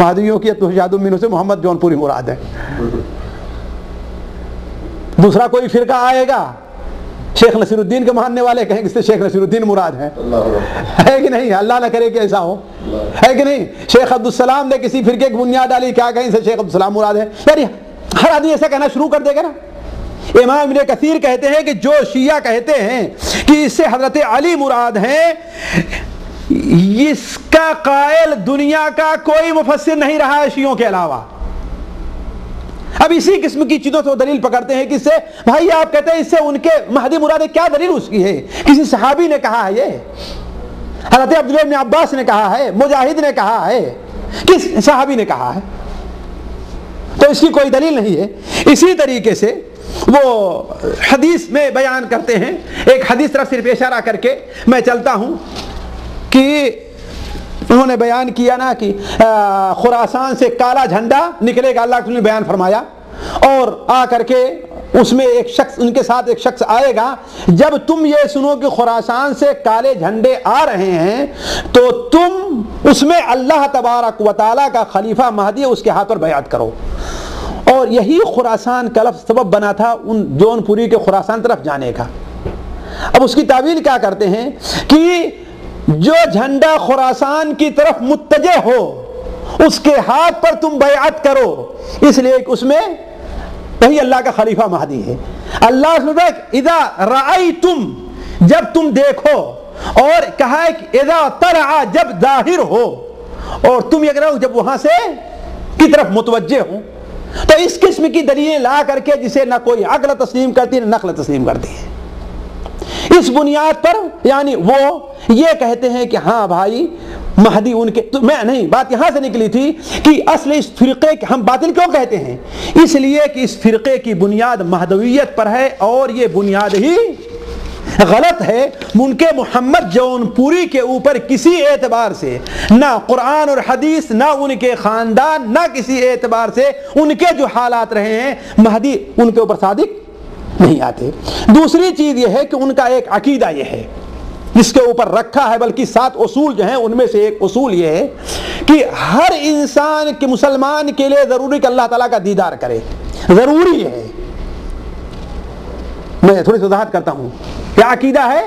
مہدیوں کی شاہد منہ سے محمد جون پوری مراد ہے. دوسرا کوئی فرقہ آئے گا شیخ نصیر الدین کے ماننے والے کہیں کہ اس سے شیخ نصیر الدین مراد ہے کہ نہیں؟ اللہ نہ کرے کہ ایسا ہو، ہے کہ نہیں؟ شیخ عبدالسلام نے کسی فرقے کی بنیاد ڈالی، کیا کہیں سے شیخ عبدالسلام مراد ہے؟ یعنی ہر آدمی ایسا کہنا شروع کر دے گا نا. امام ابن کثیر کہتے ہیں کہ جو شیعہ کہتے ہیں کہ اس سے حضرت علی مراد ہیں، اس کا قائل دنیا کا کوئی مفسر نہیں رہا ہے شیعوں کے علاوہ. اب اسی قسم کی چیزوں سے وہ دلیل پکڑتے ہیں کہ اس سے بھائی آپ کہتے ہیں اس سے ان کے مہدی مراد ہے، کیا دلیل اس کی ہے؟ کسی صحابی نے کہا ہے، یہ حضرت عبداللہ بن عباس نے کہا ہے، مجاہد نے کہا ہے، کس صحابی نے کہا ہے؟ تو اس کی کوئی دلیل نہیں ہے. اسی طریقے سے وہ حدیث میں بیان کرتے ہیں، ایک حدیث طرف صرف اشارہ کر کے میں چلتا ہوں کہ انہوں نے بیان کیا نا کہ خراسان سے کالا جھنڈا نکلے گا، اللہ نے بیان فرمایا، اور آ کر کے اس میں ایک شخص، ان کے ساتھ ایک شخص آئے گا. جب تم یہ سنو کہ خراسان سے کالے جھنڈے آ رہے ہیں تو تم اس میں اللہ تبارک و تعالیٰ کا خلیفہ مہدی اس کے ہاتھ پر بیعت کرو. اور یہی خراسان کا لفظ سبب بنا تھا ان جون پوری کے خراسان طرف جانے کا. اب اس کی تعویل کیا کرتے ہیں کہ جو جھنڈا خراسان کی طرف متجہ ہو اس کے ہاتھ پر تم بیعت کرو، اس لیے کہ اس میں وہی اللہ کا خلیفہ مہدی ہے. اللہ سبحانہ اذا رأیتم، جب تم دیکھو، اور کہا ہے کہ اذا طلع، جب ظاہر ہو، اور تم یہ کہو جب وہاں سے کی طرف متوجہ ہو. تو اس قسم کی دلیلیں لا کر کے جسے نہ کوئی عقل تسلیم کرتی نہ نقل تسلیم کرتی ہے، اس بنیاد پر یعنی وہ یہ کہتے ہیں کہ ہاں بھائی مہدی ان کے. تو میں نہیں، بات یہاں سے نکلی تھی کہ اصل اس فرقے کے ہم باطل کیوں کہتے ہیں؟ اس لیے کہ اس فرقے کی بنیاد مہدویت پر ہے، اور یہ بنیاد ہی غلط ہے. ان کے محمد جون پوری کے اوپر کسی اعتبار سے نہ قرآن اور حدیث، نہ ان کے خاندان، نہ کسی اعتبار سے ان کے جو حالات رہے ہیں مہدی ان کے اوپر صادق نہیں آتے. دوسری چیز یہ ہے کہ ان کا ایک عقیدہ یہ ہے جس کے اوپر رکھا ہے، بلکہ 7 اصول جو ہیں ان میں سے ایک اصول یہ ہے کہ ہر انسان کے مسلمان کے لیے ضروری کہ اللہ تعالیٰ کا دیدار کرے، ضروری ہے. میں تھوڑی سی وضاحت کرتا ہوں کیا عقیدہ ہے.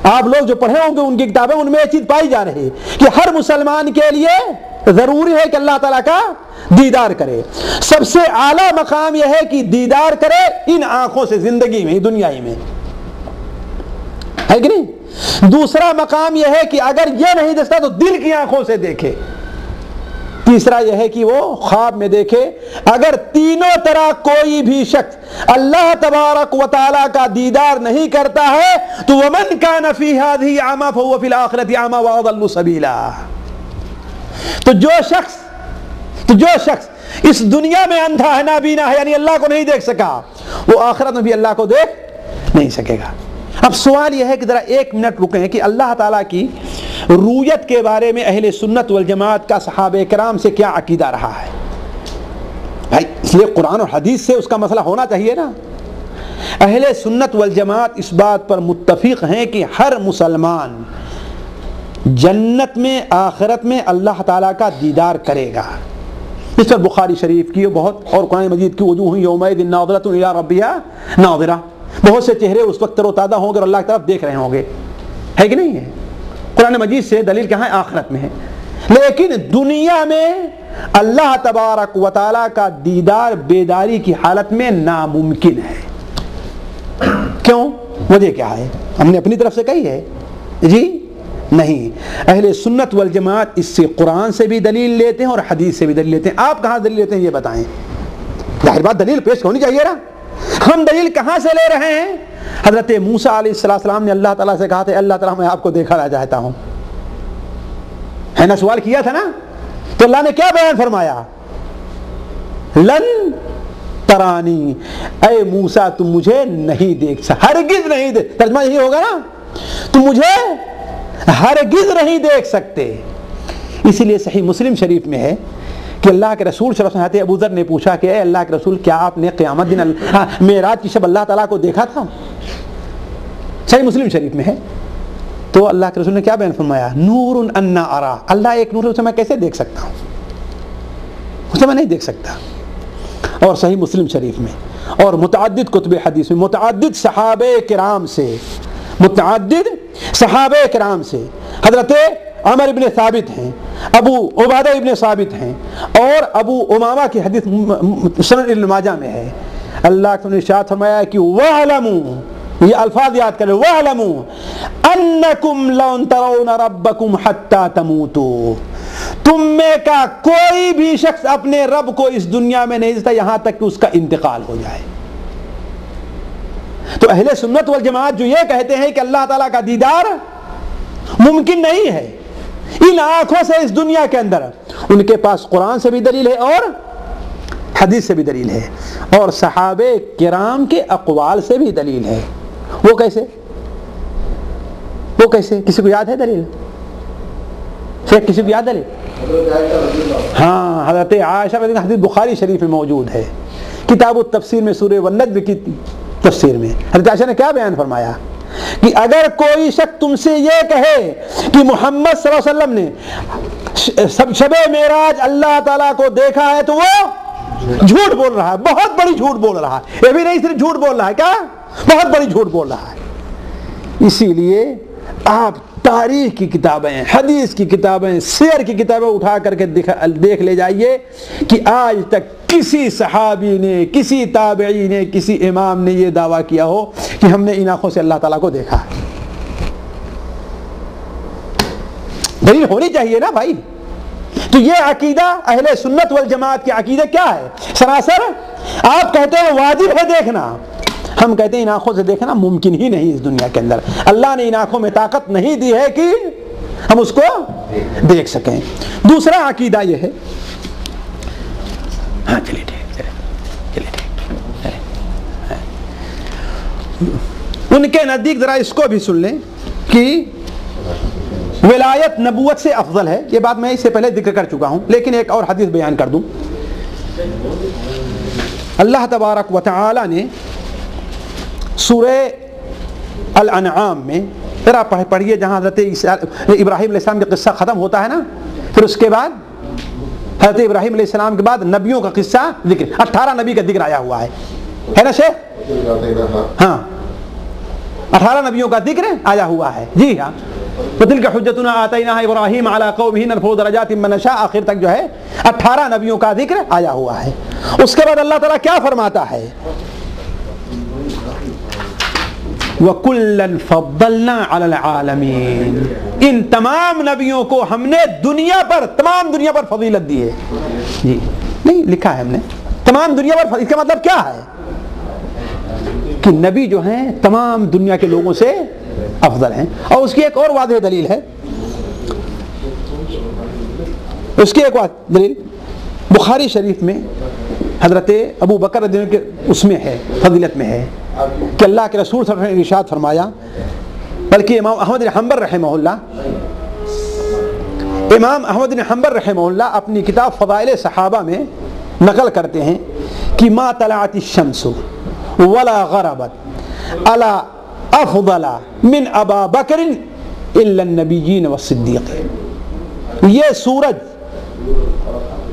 آپ لوگ جو پڑھے ہوں گے ان کی کتابیں، ان میں یہ چیز پائی جا رہی ہے کہ ہر مسلمان کے لیے ضروری ہے کہ اللہ تعالیٰ کا دیدار کرے. سب سے اعلیٰ مقام یہ ہے کہ دیدار کرے ان آنکھوں سے، زندگی میں، دنیا میں، ہے کہ نہیں؟ دوسرا مقام یہ ہے کہ اگر یہ نہیں دستا تو دل کی آنکھوں سے دیکھے. تیسرا یہ ہے کہ وہ خواب میں دیکھے. اگر تینوں طرح کوئی بھی شخص اللہ تبارک و تعالیٰ کا دیدار نہیں کرتا ہے تو وَمَنْ كَانَ فِي هَذِهِ أَعْمَىٰ فَهُوَ فِي الْآخِرَةِ أَعْمَىٰ وَأَضَلُّ سَبِيلًا. تو جو شخص اس دنیا میں اندھا ہے، نابینا ہے، یعنی اللہ کو نہیں دیکھ سکا، وہ آخرت میں بھی اللہ کو دیکھ نہیں سکے گا۔ اب سوال یہ ہے کہ ذرا ایک منٹ رکیں کہ اللہ تعالیٰ کی رویت کے بارے میں اہل سنت والجماعت کا صحابہ کرام سے کیا عقیدہ رہا ہے؟ بھائی اس لیے قرآن اور حدیث سے اس کا مسئلہ ہونا چاہیے نا۔ اہل سنت والجماعت اس بات پر متفق ہیں کہ ہر مسلمان جنت میں آخرت میں اللہ تعالیٰ کا دیدار کرے گا۔ اس پر بخاری شریف کی بہت اور قرآن مجید کی وجوہ یومئذ ناظرۃ الی ربہا ناظرہ، بہت سے چہرے اس وقت تر و تازہ ہوں گے اور اللہ کی طرف دیکھ رہے ہوں گے، ہے کہ نہیں ہے؟ قرآن مجید سے دلیل کہاں ہے؟ آخرت میں ہے۔ لیکن دنیا میں اللہ تبارک و تعالیٰ کا دیدار بیداری کی حالت میں ناممکن ہے۔ کیوں؟ وجہ کیا ہے؟ ہم نے اپنی طرف سے کہی ہے جی نہیں، اہل سنت والجماعت اس سے قرآن سے بھی دلیل لیتے ہیں اور حدیث سے بھی دلیل لیتے ہیں۔ آپ کہاں دلیل لیتے ہیں یہ بتائیں؟ ظاہر بات دلیل پیش ہونی چاہیے نا۔ ہم دلیل کہاں سے لے رہے ہیں؟ حضرت موسیٰ علیہ السلام نے اللہ تعالیٰ سے کہا تھا اللہ تعالیٰ میں آپ کو دیکھنا چاہتا ہوں، ہے نا؟ سوال کیا تھا نا، تو اللہ نے کیا بیان فرمایا؟ لن ترانی، اے موسیٰ تم مجھے نہیں دیکھ سکتے، ہرگز نہیں دیکھ، ترجمہ یہی ہوگا نا، تم مجھے ہرگز نہیں دیکھ سکتے۔ اسی لیے صحیح مسلم شریف میں ہے کہ اللہ کے رسول صلی اللہ علیہ وسلم ابو ذر نے پوچھا کہ اے اللہ کے رسول کیا آپ نے قیامت دن معراج کی شب اللہ تعالیٰ کو دیکھا تھا؟ صحیح مسلم شریف میں ہے۔ تو اللہ کے رسول نے کیا بیان فرمایا؟ نور انا ارا، اللہ ایک نور ہے، اسے میں کیسے دیکھ سکتا ہوں؟ اسے میں نہیں دیکھ سکتا۔ اور صحیح مسلم شریف میں اور متعدد کتب حدیث میں متعدد صحابہ کرام سے حضرت عمر ابن ثابت ہیں، ابو عبادہ ابن ثابت ہیں، اور ابو امامہ کی حدیث سنن ابن ماجہ میں ہے۔ اللہ نے ارشاد فرمایا کہ وَاعْلَمُوا، یہ الفاظ یاد کریں، وَاعْلَمُوا أَنَّكُمْ لَن تَرَوْنَ رَبَّكُمْ حَتَّى تَمُوتُوا، تم میں کا کوئی بھی شخص اپنے رب کو اس دنیا میں نہیں دیکھتا یہاں تک کہ اس کا انتقال ہو جائے۔ تو اہل سنت والجماعت جو یہ کہتے ہیں کہ اللہ تعالیٰ کا دیدار ممکن نہیں ہے ان آنکھوں سے اس دنیا کے اندر، ان کے پاس قرآن سے بھی دلیل ہے اور حدیث سے بھی دلیل ہے اور صحابہ کرام کے اقوال سے بھی دلیل ہے۔ وہ کیسے؟ کسی کو یاد ہے دلیل؟ شیخ کسی کو یاد دلیل؟ ہاں، حضرت عائشہ رضی اللہ عنہا، حدیث بخاری شریف میں موجود ہے، کتاب التفسیر میں سورہ والنجم کی تفسیر میں حضرت عائشہ نے کیا بیان فرمایا کہ اگر کوئی شخص تم سے یہ کہے کہ محمد صلی اللہ علیہ وسلم نے شب معراج اللہ تعالیٰ کو دیکھا ہے تو وہ جھوٹ بول رہا ہے، بہت بڑی جھوٹ بول رہا ہے۔ یہ بھی نہیں صرف جھوٹ بول رہا ہے، کیا بہت بڑی جھوٹ بول رہا ہے۔ اسی لیے آپ تاریخ کی کتابیں، حدیث کی کتابیں، سیر کی کتابیں اٹھا کر کے دیکھ لے جائیے کہ آج تک کسی صحابی نے، کسی تابعی نے، کسی امام نے یہ دعویٰ کیا ہو کہ ہم نے ان آنکھوں سے اللہ تعالیٰ کو دیکھا ہے۔ دلیل ہونی چاہیے نا بھائی۔ تو یہ عقیدہ اہل سنت والجماعت کے عقیدہ کیا ہے؟ سراسر آپ کہتے ہیں واجب ہے دیکھنا، ہم کہتے ہیں ان آنکھوں سے دیکھنا ممکن ہی نہیں اس دنیا کے اندر، اللہ نے ان آنکھوں میں طاقت نہیں دی ہے کہ ہم اس کو دیکھ سکیں۔ دوسرا عقیدہ یہ ہے، ہاں چلیے ٹھیک، ان کے نزدیک ذرا اس کو بھی سن لیں کہ ولایت نبوت سے افضل ہے۔ یہ بات میں اس سے پہلے ذکر کر چکا ہوں، لیکن ایک اور حدیث بیان کر دوں۔ اللہ تبارک و تعالی نے سورہ الانعام میں ذرا پڑھیے، جہاں حضرت ابراہیم علیہ السلام کا قصہ ختم ہوتا ہے نا، پھر اس کے بعد حضرت ابراہیم علیہ السلام کے بعد نبیوں کا قصہ ذکر، 18 نبی کا ذکر آیا ہوا ہے نا شیخ؟ ہاں، 18 نبیوں کا ذکر آیا ہوا ہے، جی ہاں۔ وَتِلْكَ حُجَّتُنَا آتَيْنَاهَا إِبْرَاهِيمَ عَلَىٰ قَوْمِهِ نَرْفَعُ دَرَجَاتٍ مَّن نَّشَاءُ، آخر تک جو ہے 18 نبیوں کا ذکر آیا ہوا ہے۔ اس کے بعد اللہ تعالیٰ کیا فرماتا ہے؟ وَكُلًّا فَضَّلْنَا عَلَى الْعَالَمِينَ، ان تمام نبیوں کو ہم نے دنیا پر، تمام دنیا پر فضیلت دی ہے۔ جی نہیں لکھا ہے ہم نے تمام دنیا پر، اس کا مطلب کیا ہے کہ نبی جو ہیں تمام دنیا کے لوگوں سے افضل ہیں۔ اور اس کی ایک اور واضح دلیل ہے، اس کی ایک واضح دلیل بخاری شریف میں حضرت ابو بکر رضی اللہ عنہ کے اس میں ہے، فضیلت میں ہے کہ اللہ کے رسول صلی اللہ علیہ وسلم نے ارشاد فرمایا، بلکہ امام احمد بن حنبل رحمہ اللہ اپنی کتاب فضائل صحابہ میں نقل کرتے ہیں کہ ما طلعت الشمس ولا غربت على افضل من ابا بکر الا النبیین والصدیقین. یہ سورج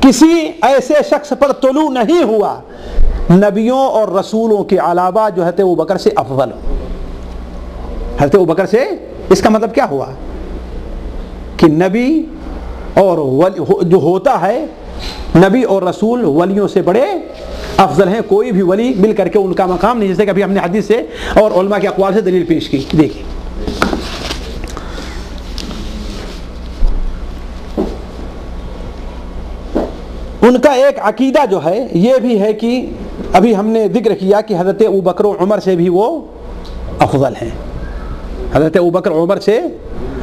کسی ایسے شخص پر طلوع نہیں ہوا نبیوں اور رسولوں کے علاوہ جو حضرت ابوبکر سے افضل ہو. حضرت ابوبکر سے، اس کا مطلب کیا ہوا کہ نبی اور جو ہوتا ہے نبی اور رسول ولیوں سے بڑے افضل ہیں. کوئی بھی ولی مل کر کے ان کا مقام نہیں، جیسے کہ ابھی ہم نے حدیث سے اور علماء کے اقوال سے دلیل پیش کی. دیکھیں ان کا ایک عقیدہ جو ہے یہ بھی ہے کہ ابھی ہم نے ذکر کیا کہ حضرت ابوبکر و عمر سے بھی وہ افضل ہیں. حضرت ابوبکر و عمر سے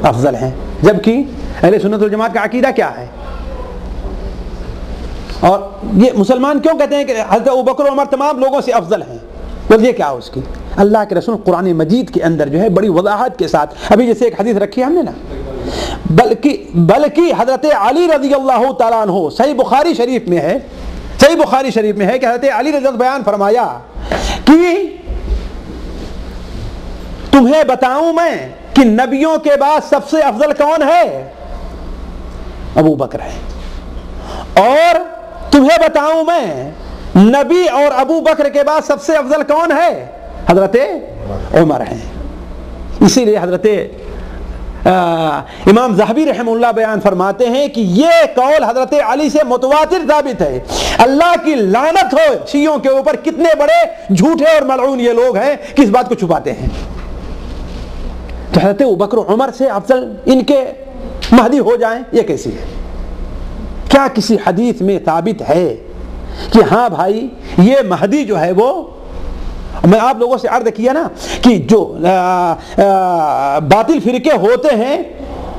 افضل ہیں، جبکہ اہل سنت والجماعت کا عقیدہ کیا ہے؟ اور یہ مسلمان کیوں کہتے ہیں کہ حضرت ابوبکر و عمر تمام لوگوں سے افضل ہیں؟ وجہ کیا ہے اس کی؟ اللہ کے رسول قرآن مجید کے اندر جو ہے بڑی وضاحت کے ساتھ، ابھی جیسے ایک حدیث رکھی ہم نے نا، بلکہ حضرت علی رضی اللہ تعالیٰ عنہ صحیح بخاری شریف میں ہے کہ حضرت علی رضی اللہ بیان فرمایا کہ تمہیں بتاؤں میں کہ نبیوں کے بعد سب سے افضل کون ہے؟ ابو بکر ہے. اور تمہیں بتاؤں میں نبی اور ابو بکر کے بعد سب سے افضل کون ہے؟ حضرت عمر ہیں. اسی لیے حضرت امام ذہبی رحمہ اللہ بیان فرماتے ہیں کہ یہ قول حضرت علی سے متواتر ثابت ہے. اللہ کی لعنت ہو شیعوں کے اوپر، کتنے بڑے جھوٹے اور ملعون یہ لوگ ہیں کہ اس بات کو چھپاتے ہیں. تو حضرت ابوبکر و عمر سے افضل ان کے مہدی ہو جائیں، یہ کیسی ہے؟ کیا کسی حدیث میں ثابت ہے کہ ہاں بھائی یہ مہدی جو ہے وہ، میں آپ لوگوں سے عرض کیا نا کہ جو باطل فرقے ہوتے ہیں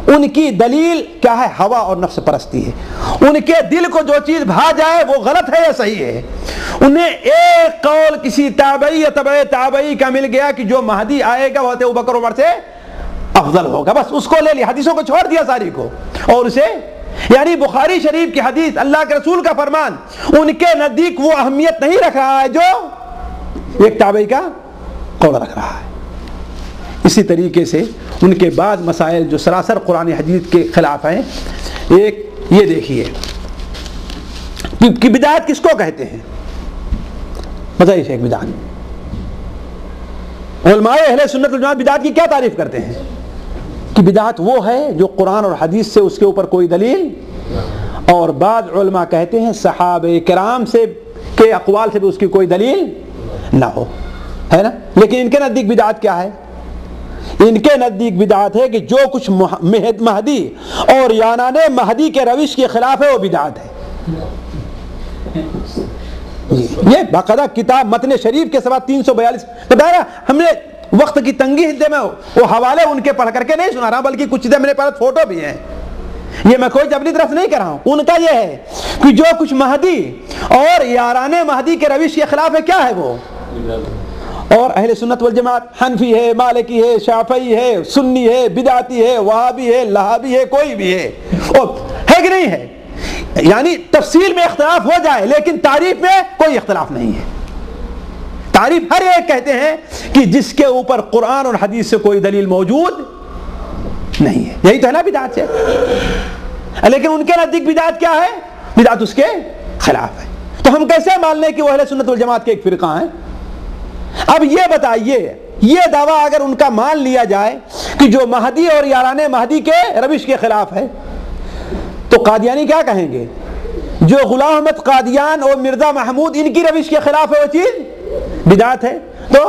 ان کی دلیل کیا ہے؟ ہوا اور نفس پرستی ہے. ان کے دل کو جو چیز بھا جائے وہ غلط ہے یا صحیح ہے. انہیں ایک قول کسی تابعی یا تبع تابعی کا مل گیا کہ جو مہدی آئے گا وہ حضرت ابوبکر عمر سے افضل ہوگا، بس اس کو لے لیا، حدیثوں کو چھوڑ دیا ساری کو، اور اسے یعنی بخاری شریف کی حدیث، اللہ کے رسول کا فرمان ان کے نزدیک وہ اہمیت نہیں رکھ رہا ہے جو ایک تابعی کا قول رکھ رہا ہے. اسی طریقے سے ان کے بعد مسائل جو سراسر قرآن حدیث کے خلاف ہیں، ایک یہ دیکھیے کہ بدعت کس کو کہتے ہیں؟ بتائیے شیخ. بدعت، علماء اہل سنت والجماعت بدعت کی کیا تعریف کرتے ہیں؟ کہ بدعت وہ ہے جو قرآن اور حدیث سے اس کے اوپر کوئی دلیل، اور بعض علماء کہتے ہیں صحابہ کرام سے کے اقوال سے بھی اس کی کوئی دلیل نہ ہو، ہے نا. لیکن ان کے نزدیک بدعت کیا ہے؟ ان کے نزدیک بدعت ہے کہ جو کچھ مہدی اور یانان مہدی کے روش کے خلاف ہے وہ بدعت ہے. یہ باقاعدہ کتاب متن شریف کے سوا 342 بتایا. ہم نے وقت کی تنگی ہدے میں وہ حوالے ان کے پڑھ کر کے نہیں سنا رہا، بلکہ کچھ چیزیں میرے پاس فوٹو بھی ہیں. یہ میں کوئی اپنی طرف نہیں کر رہا ہوں. ان کا یہ ہے کہ جو کچھ مہدی اور یاران مہدی کے روش کے خلاف ہے کیا ہے وہ. اور اہل سنت والجماعت حنفی ہے، مالکی ہے، شافعی ہے، سنی ہے، بدعتی ہے، وہابی ہے، لہابی ہے، کوئی بھی ہے، اور ہے کہ نہیں ہے. یعنی تفصیل میں اختلاف ہو جائے لیکن تعریف میں کوئی اختلاف نہیں ہے. تعریف ہر ایک کہتے ہیں کہ جس کے اوپر قرآن اور حدیث سے کوئی دلیل موجود نہیں ہے. یہی تو ہے نا بدعت سے. لیکن ان کے نزدیک بدعت کیا ہے؟ بدعت اس کے خلاف ہے. تو ہم کیسے مان لیں کہ وہ اہل سنت والجماعت کے ایک فرقہ ہیں؟ اب یہ بتائیے، یہ دعویٰ اگر ان کا مان لیا جائے کہ جو مہدی اور یاران مہدی کے روش کے خلاف ہے، تو قادیانی کیا کہیں گے؟ جو غلام احمد قادیان اور مرزا محمود ان کی روش کے خلاف ہے وہ چیز بدعت ہے. تو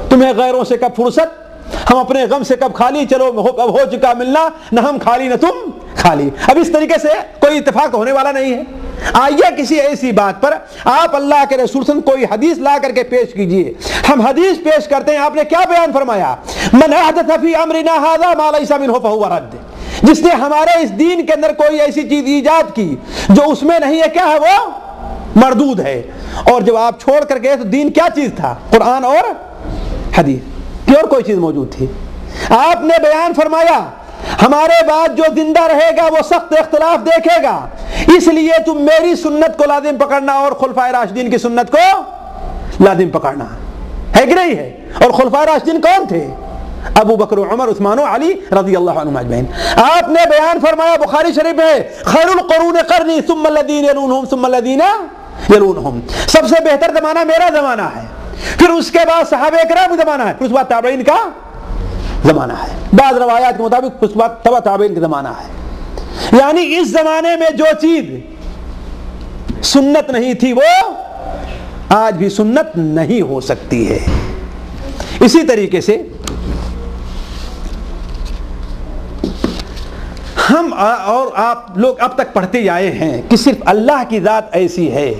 تمہیں غیروں سے کب فرصت، ہم اپنے غم سے کب خالی، چلو اب ہو چکا ملنا، نہ ہم خالی نہ تم خالی. اب اس طریقے سے کوئی اتفاق ہونے والا نہیں ہے. آئیے کسی ایسی بات پر آپ اللہ کے رسول صلی اللہ علیہ وسلم کوئی حدیث لا کر کے پیش کیجئے. ہم حدیث پیش کرتے ہیں، آپ نے کیا بیان فرمایا؟ من احدث فی امرنا ھذا ما لیس منہ فہو رد. جس نے ہمارے اس دین کے اندر کوئی ایسی چیز ایجاد کی جو اس میں نہیں ہے، کیا ہے وہ؟ مردود ہے. اور جب آپ چھوڑ کر گئے تو دین کیا چیز تھا؟ قرآن اور حدیث کی اور کوئی چیز موجود تھی. آپ نے بیان فرمایا ہمارے بعد جو زندہ رہے گا وہ سخت اختلاف دیکھے گا, اس لیے تم میری سنت کو لازم پکڑنا اور خلفائے راشدین کی سنت کو لازم پکڑنا ہے کہ نہیں ہے. اور خلفائے راشدین کون تھے؟ ابو بکر، عمر، عثمان و علی رضی اللہ عنہم اجمعین. آپ نے بیان فرمایا بخاری شریف میں خیر القرون قرنی ثم الذین یلونہم ثم الذین یلونہم، سب سے بہتر زمانہ میرا زمانہ ہے، پھر اس کے بعد صحابہ کرام کا زمانہ ہے، پھر اس کے بعد تابعین کا زمانہ ہے. بعض روایات کے مطابق اس کے بعد تبع تابعین کا زمانہ ہے. یعنی اس زمانے میں جو چیز سنت نہیں تھی وہ آج بھی سنت نہیں ہو سکتی ہے. اسی طریقے سے ہم اور آپ لوگ اب تک پڑھتے آئے ہیں کہ صرف اللہ کی ذات ایسی ہے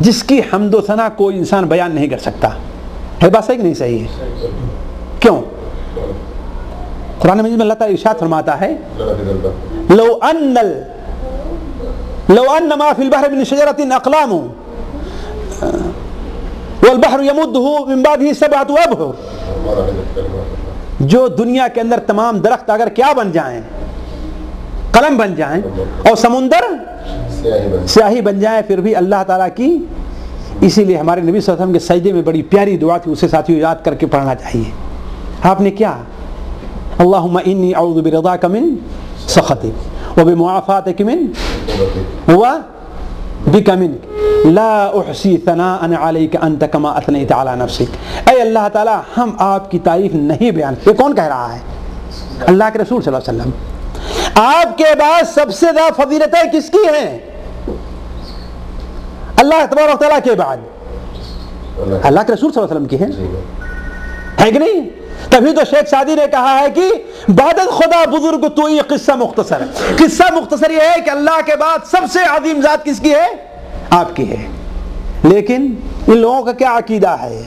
جس کی حمد و ثنا کوئی انسان بیان نہیں کر سکتا. ہے بات صحیح کہ نہیں صحیح ہے؟ کیوں؟ قرآن مجید میں اللہ تعالیٰ ارشاد فرماتا ہے لو ان ما فی البحر من شجرۃ اقلام والبحر یمدہ من بعدہ سبعۃ ابحر، جو دنیا کے اندر تمام درخت اگر کیا بن جائیں، قلم بن جائیں، اور سمندر سیاہی بن جائیں، پھر بھی اللہ تعالیٰ کی. اسی لیے ہمارے نبی صلی اللہ علیہ وسلم کے سجدے میں بڑی پیاری دعا تھی، اسے ساتھیوں یاد کر کے پڑھنا چاہیے. آپ نے کیا؟ اللہم انی اعوذ برضاک من سخطک وبمعافاتک من وبک منک لا احصی ثناء علیک انت کما اثنیت علی نفسک. اے اللہ تعالیٰ ہم آپ کی تعریف نہیں بیان. یہ کون کہہ رہا ہے؟ اللہ کے رسول صلی اللہ علیہ وسلم. آپ کے بعد سب سے زیادہ فضیلتیں کس کی ہیں؟ اللہ تبارک و تعالیٰ کے بعد اللہ کے رسول صلی اللہ علیہ وسلم کی ہیں، ہے کہ نہیں؟ تبھی تو شیخ سعدی نے کہا ہے کہ بعد خدا بزرگ تو یہ قصہ مختصر ہے. قصہ مختصر یہ ہے کہ اللہ کے بعد سب سے عظیم ذات کس کی ہے؟ آپ کی ہے. لیکن ان لوگوں کا کیا عقیدہ ہے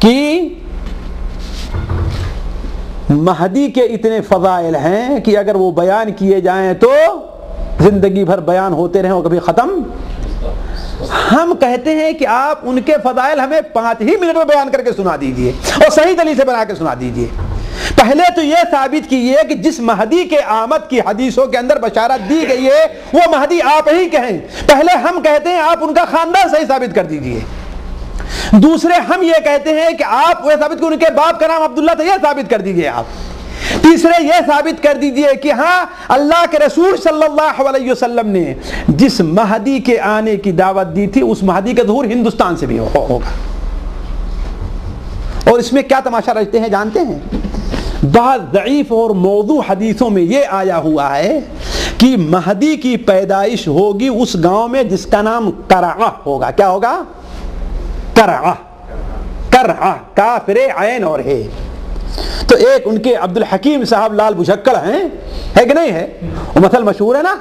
کہ مہدی کے اتنے فضائل ہیں کہ اگر وہ بیان کیے جائیں تو زندگی بھر بیان ہوتے رہیں اور کبھی ختم. ہم کہتے ہیں کہ آپ ان کے فضائل ہمیں 5 ہی منٹ میں بیان کر کے سنا دیجئے اور صحیح دلیل سے بنا کے سنا دیجئے. پہلے تو یہ ثابت کیجئے کہ جس مہدی کے آمد کی حدیثوں کے اندر بشارت دی گئی ہے وہ مہدی آپ ہی کہیں. پہلے ہم کہتے ہیں آپ ان کا خاندان صحیح ثابت کر دیجئے. دوسرے ہم یہ کہتے ہیں کہ آپ وہ ثابت کہ ان کے باپ کا نام عبداللہ تھا، یہ ثابت کر دیجئے آپ. تیسرے یہ ثابت کر دیجئے کہ ہاں اللہ کے رسول صلی اللہ علیہ وسلم نے جس مہدی کے آنے کی دعوت دی تھی اس مہدی کا ظہور ہندوستان سے بھی ہوگا. اور اس میں کیا تماشا رچتے ہیں جانتے ہیں؟ بعض ضعیف اور موضوع حدیثوں میں یہ آیا ہوا ہے کہ مہدی کی پیدائش ہوگی اس گاؤں میں جس کا نام کرعہ ہوگا. کیا ہوگا؟ کرعہ. کرعہ کافر عین اور ہے. تو ایک ان کے عبد الحکیم صاحب لال بھجکڑ ہیں، ہے کہ نہیں ہے؟ وہ مثل مشہور ہے نا،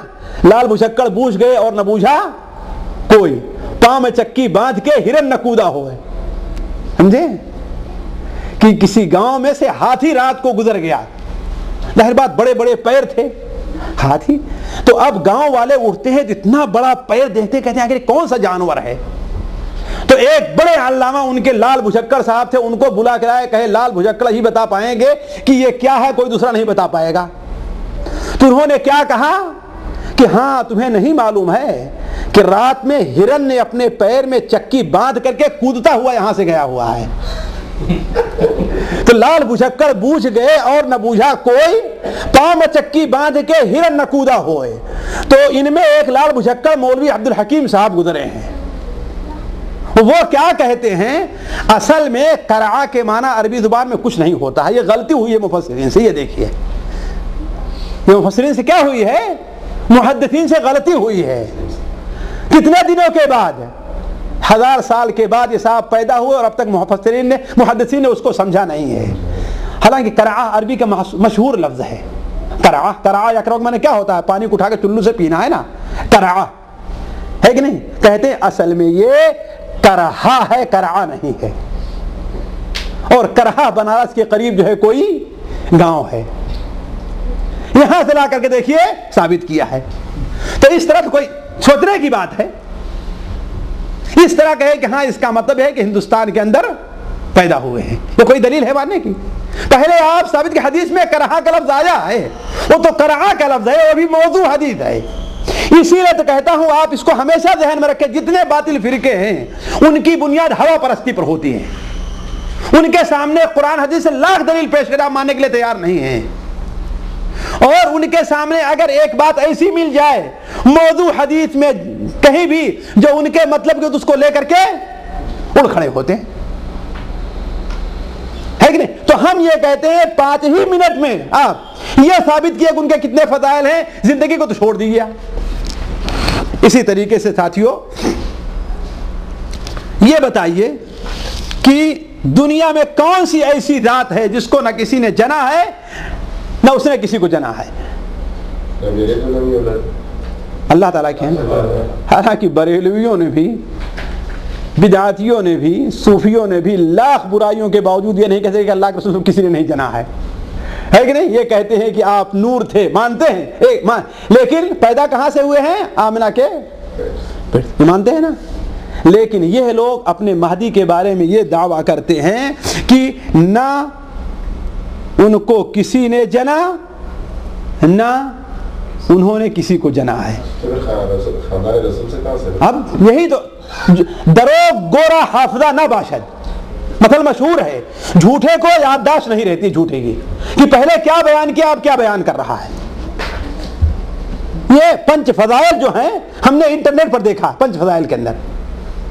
لال بھجکڑ بوجھ گئے اور نہ بوجھا کوئی، پاؤں میں چکی باندھ کے ہرن نکودا ہوئے. سمجھے کہ کسی گاؤں میں سے ہاتھی رات کو گزر گیا. ظاہر بات بڑے بڑے پیر تھے ہاتھی. تو اب گاؤں والے اٹھتے ہیں، اتنا بڑا پیر دیکھتے کہتے ہیں کہ کون سا جانور ہے. تو ایک بڑے علامہ ان کے لال بھجکڑ صاحب تھے، ان کو بلا کے لائے، کہے لال بھجکڑ ہی بتا پائیں گے کہ یہ کیا ہے، کوئی دوسرا نہیں بتا پائے گا. تو انہوں نے کیا کہا کہ ہاں تمہیں نہیں معلوم ہے کہ رات میں ہرن نے اپنے پیر میں چکی باندھ کر کے کودتا ہوا یہاں سے گیا ہوا ہے. تو لال بھجکڑ بوجھ گئے اور نہ بوجھا کوئی، پاؤں میں چکی باندھ کے ہرن نکودا ہوئے. تو ان میں ایک لال بھجکڑ مولوی عبد الحکیم صاحب گزرے ہیں. وہ کیا کہتے ہیں؟ اصل میں کرعہ کے معنی عربی زبان میں کچھ نہیں ہوتا ہے. یہ غلطی ہوئی ہے مفسرین سے. یہ دیکھیے یہ مفسرین سے کیا ہوئی ہے؟ محدثین سے غلطی ہوئی ہے. کتنے دنوں کے بعد؟ 1000 سال کے بعد یہ صاحب پیدا ہوئے اور اب تک محدثین نے اس کو سمجھا نہیں ہے. حالانکہ کرعہ عربی کا مشہور لفظ ہے. کرعہ کرعہ یا کرعہ میں کیا ہوتا ہے؟ پانی کو اٹھا کے چلو سے پینا ہے نا، کرعہ ہے کہ نہیں؟ کہتے ہیں اصل میں یہ کرہا ہے، کرعہ نہیں ہے. اور کرہا بنارس کے قریب جو ہے کوئی گاؤں ہے. یہاں سے لا کر کے دیکھیے ثابت کیا ہے. تو اس طرح کوئی سوچنے کی بات ہے. اس طرح کہے کہ ہاں اس کا مطلب ہے کہ ہندوستان کے اندر پیدا ہوئے ہیں. یہ کوئی دلیل ہے ماننے کی؟ پہلے آپ ثابت کہ حدیث میں کرہا کا لفظ آیا ہے، وہ تو کرہا کا لفظ ہے، وہ بھی موضوع حدیث ہے. اسی لیے تو کہتا ہوں آپ اس کو ہمیشہ ذہن میں رکھیں، جتنے باطل فرقے ہیں ان کی بنیاد ہوا پرستی پر ہوتی ہے. ان کے سامنے قرآن حدیث سے لاکھ دلیل پیش کرے آپ ماننے کے لیے تیار نہیں ہیں. اور ان کے سامنے اگر ایک بات ایسی مل جائے موضوع حدیث میں کہیں بھی جو ان کے مطلب کے، تو اس کو لے کر کے اڑ کھڑے ہوتے ہیں، ہے کہ نہیں؟ تو ہم یہ کہتے ہیں 5 ہی منٹ میں آپ یہ ثابت کیا کہ ان کے کتنے فضائل ہیں، زندگی کو تو چھوڑ دیجیے. اسی طریقے سے ساتھیوں یہ بتائیے کہ دنیا میں کون سی ایسی ذات ہے جس کو نہ کسی نے جنا ہے نہ اس نے کسی کو جنا ہے؟ اللہ تعالیٰ کے ہیں. حالانکہ بریلویوں نے بھی، بدعاتیوں نے بھی، صوفیوں نے بھی لاکھ برائیوں کے باوجود یہ نہیں کہتے کہ اللہ کے رسول کسی نے نہیں جنا ہے کہ نہیں؟ یہ کہتے ہیں کہ آپ نور تھے، مانتے ہیں لیکن پیدا کہاں سے ہوئے ہیں؟ آمنہ کے پیٹ، مانتے ہیں نا. لیکن یہ لوگ اپنے مہدی کے بارے میں یہ دعویٰ کرتے ہیں کہ نہ ان کو کسی نے جنا نہ انہوں نے کسی کو جنا ہے. اب یہی تو دروغ گورا حافظہ نہ باشد مثل مشہور ہے. جھوٹے کو یادداشت نہیں رہتی جھوٹے کی کہ پہلے کیا بیان کیا اب کیا بیان کر رہا ہے. یہ 5 فضائل جو ہیں ہم نے انٹرنیٹ پر دیکھا، 5 فضائل کے اندر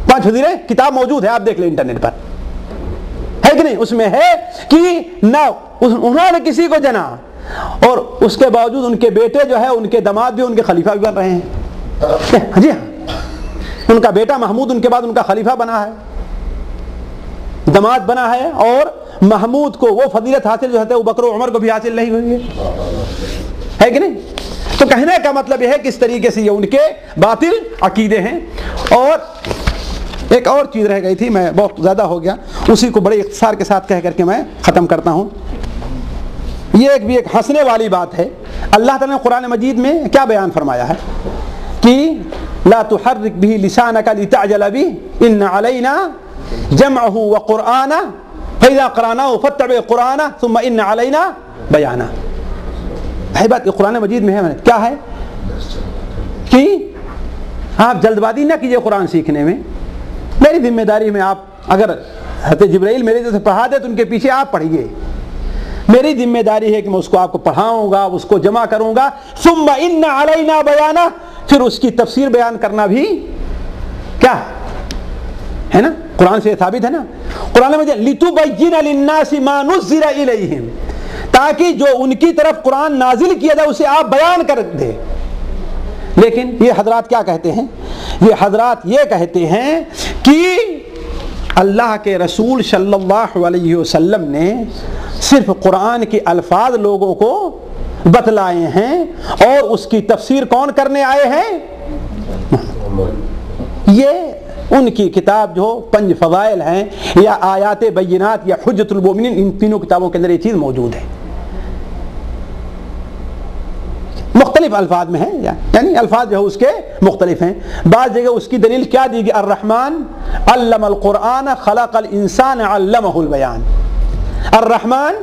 5 فضیلیں کتاب موجود ہے، آپ دیکھ لیں انٹرنیٹ پر، ہے کہ نہیں؟ اس میں ہے کہ نہ انہوں نے کسی کو جنا اور اس کے باوجود ان کے بیٹے جو ہے، ان کے داماد بھی ان کے خلیفہ بھی بن رہے ہیں. جی ہاں، ان کا بیٹا محمود ان کے بعد ان کا خلیفہ بنا ہے، داماد بنا ہے، اور محمود کو وہ فضیلت حاصل جو ہے ابو بکر و عمر کو بھی حاصل نہیں ہوئی ہے کہ نہیں؟ تو کہنے کا مطلب یہ ہے کہ اس طریقے سے یہ ان کے باطل عقیدے ہیں. اور ایک اور چیز رہ گئی تھی، میں بہت زیادہ ہو گیا، اسی کو بڑے اختصار کے ساتھ کہہ کر کے میں ختم کرتا ہوں. یہ بھی ایک ہنسنے والی بات ہے. اللہ تعالیٰ نے قرآن مجید میں کیا بیان فرمایا ہے کہ لا تحرک به لسانک لتعجل به ان علینا جمعه وقرآنہ فاذا قرأناه فاتبع قرآنہ ثم ان علینا بیانہ. ہے بات قرآن مجید میں ہے، کیا ہے کہ آپ جلد بازی نہ کیجئے قرآن سیکھنے میں. میری ذمہ داری میں آپ اگر حضرت جبرائیل میرے جیسے پڑھا دے تو ان کے پیچھے آپ پڑھیے. میری ذمہ داری ہے کہ میں اس کو آپ کو پڑھاؤں گا، اس کو جمع کروں گا. ثم ان علینا بیانہ، پھر اس کی تفسیر بیان کرنا بھی کیا ہے نا؟ قرآن سے ثابت ہے نا. قرآن میں لتبین للناس ما نزل الیہم، تاکہ جو ان کی طرف قرآن نازل کیا جائے اسے آپ بیان کر دیں. لیکن یہ حضرات کیا کہتے ہیں؟ یہ حضرات یہ کہتے ہیں کہ اللہ کے رسول صلی اللہ علیہ وسلم نے صرف قرآن کے الفاظ لوگوں کو بتلائے ہیں اور اس کی تفسیر کون کرنے آئے ہیں؟ یہ ان کی کتاب جو 5 فضائل ہیں یا آیات بینات یا حجت المومنین، ان تینوں کتابوں کے اندر یہ چیز موجود ہے. مختلف الفاظ میں ہیں، یعنی الفاظ جو ہے اس کے مختلف ہیں. بعض جگہ اس کی دلیل کیا دی گئی؟ الرحمن علم القرآن خلق الانسان علمہ البیان. الرحمن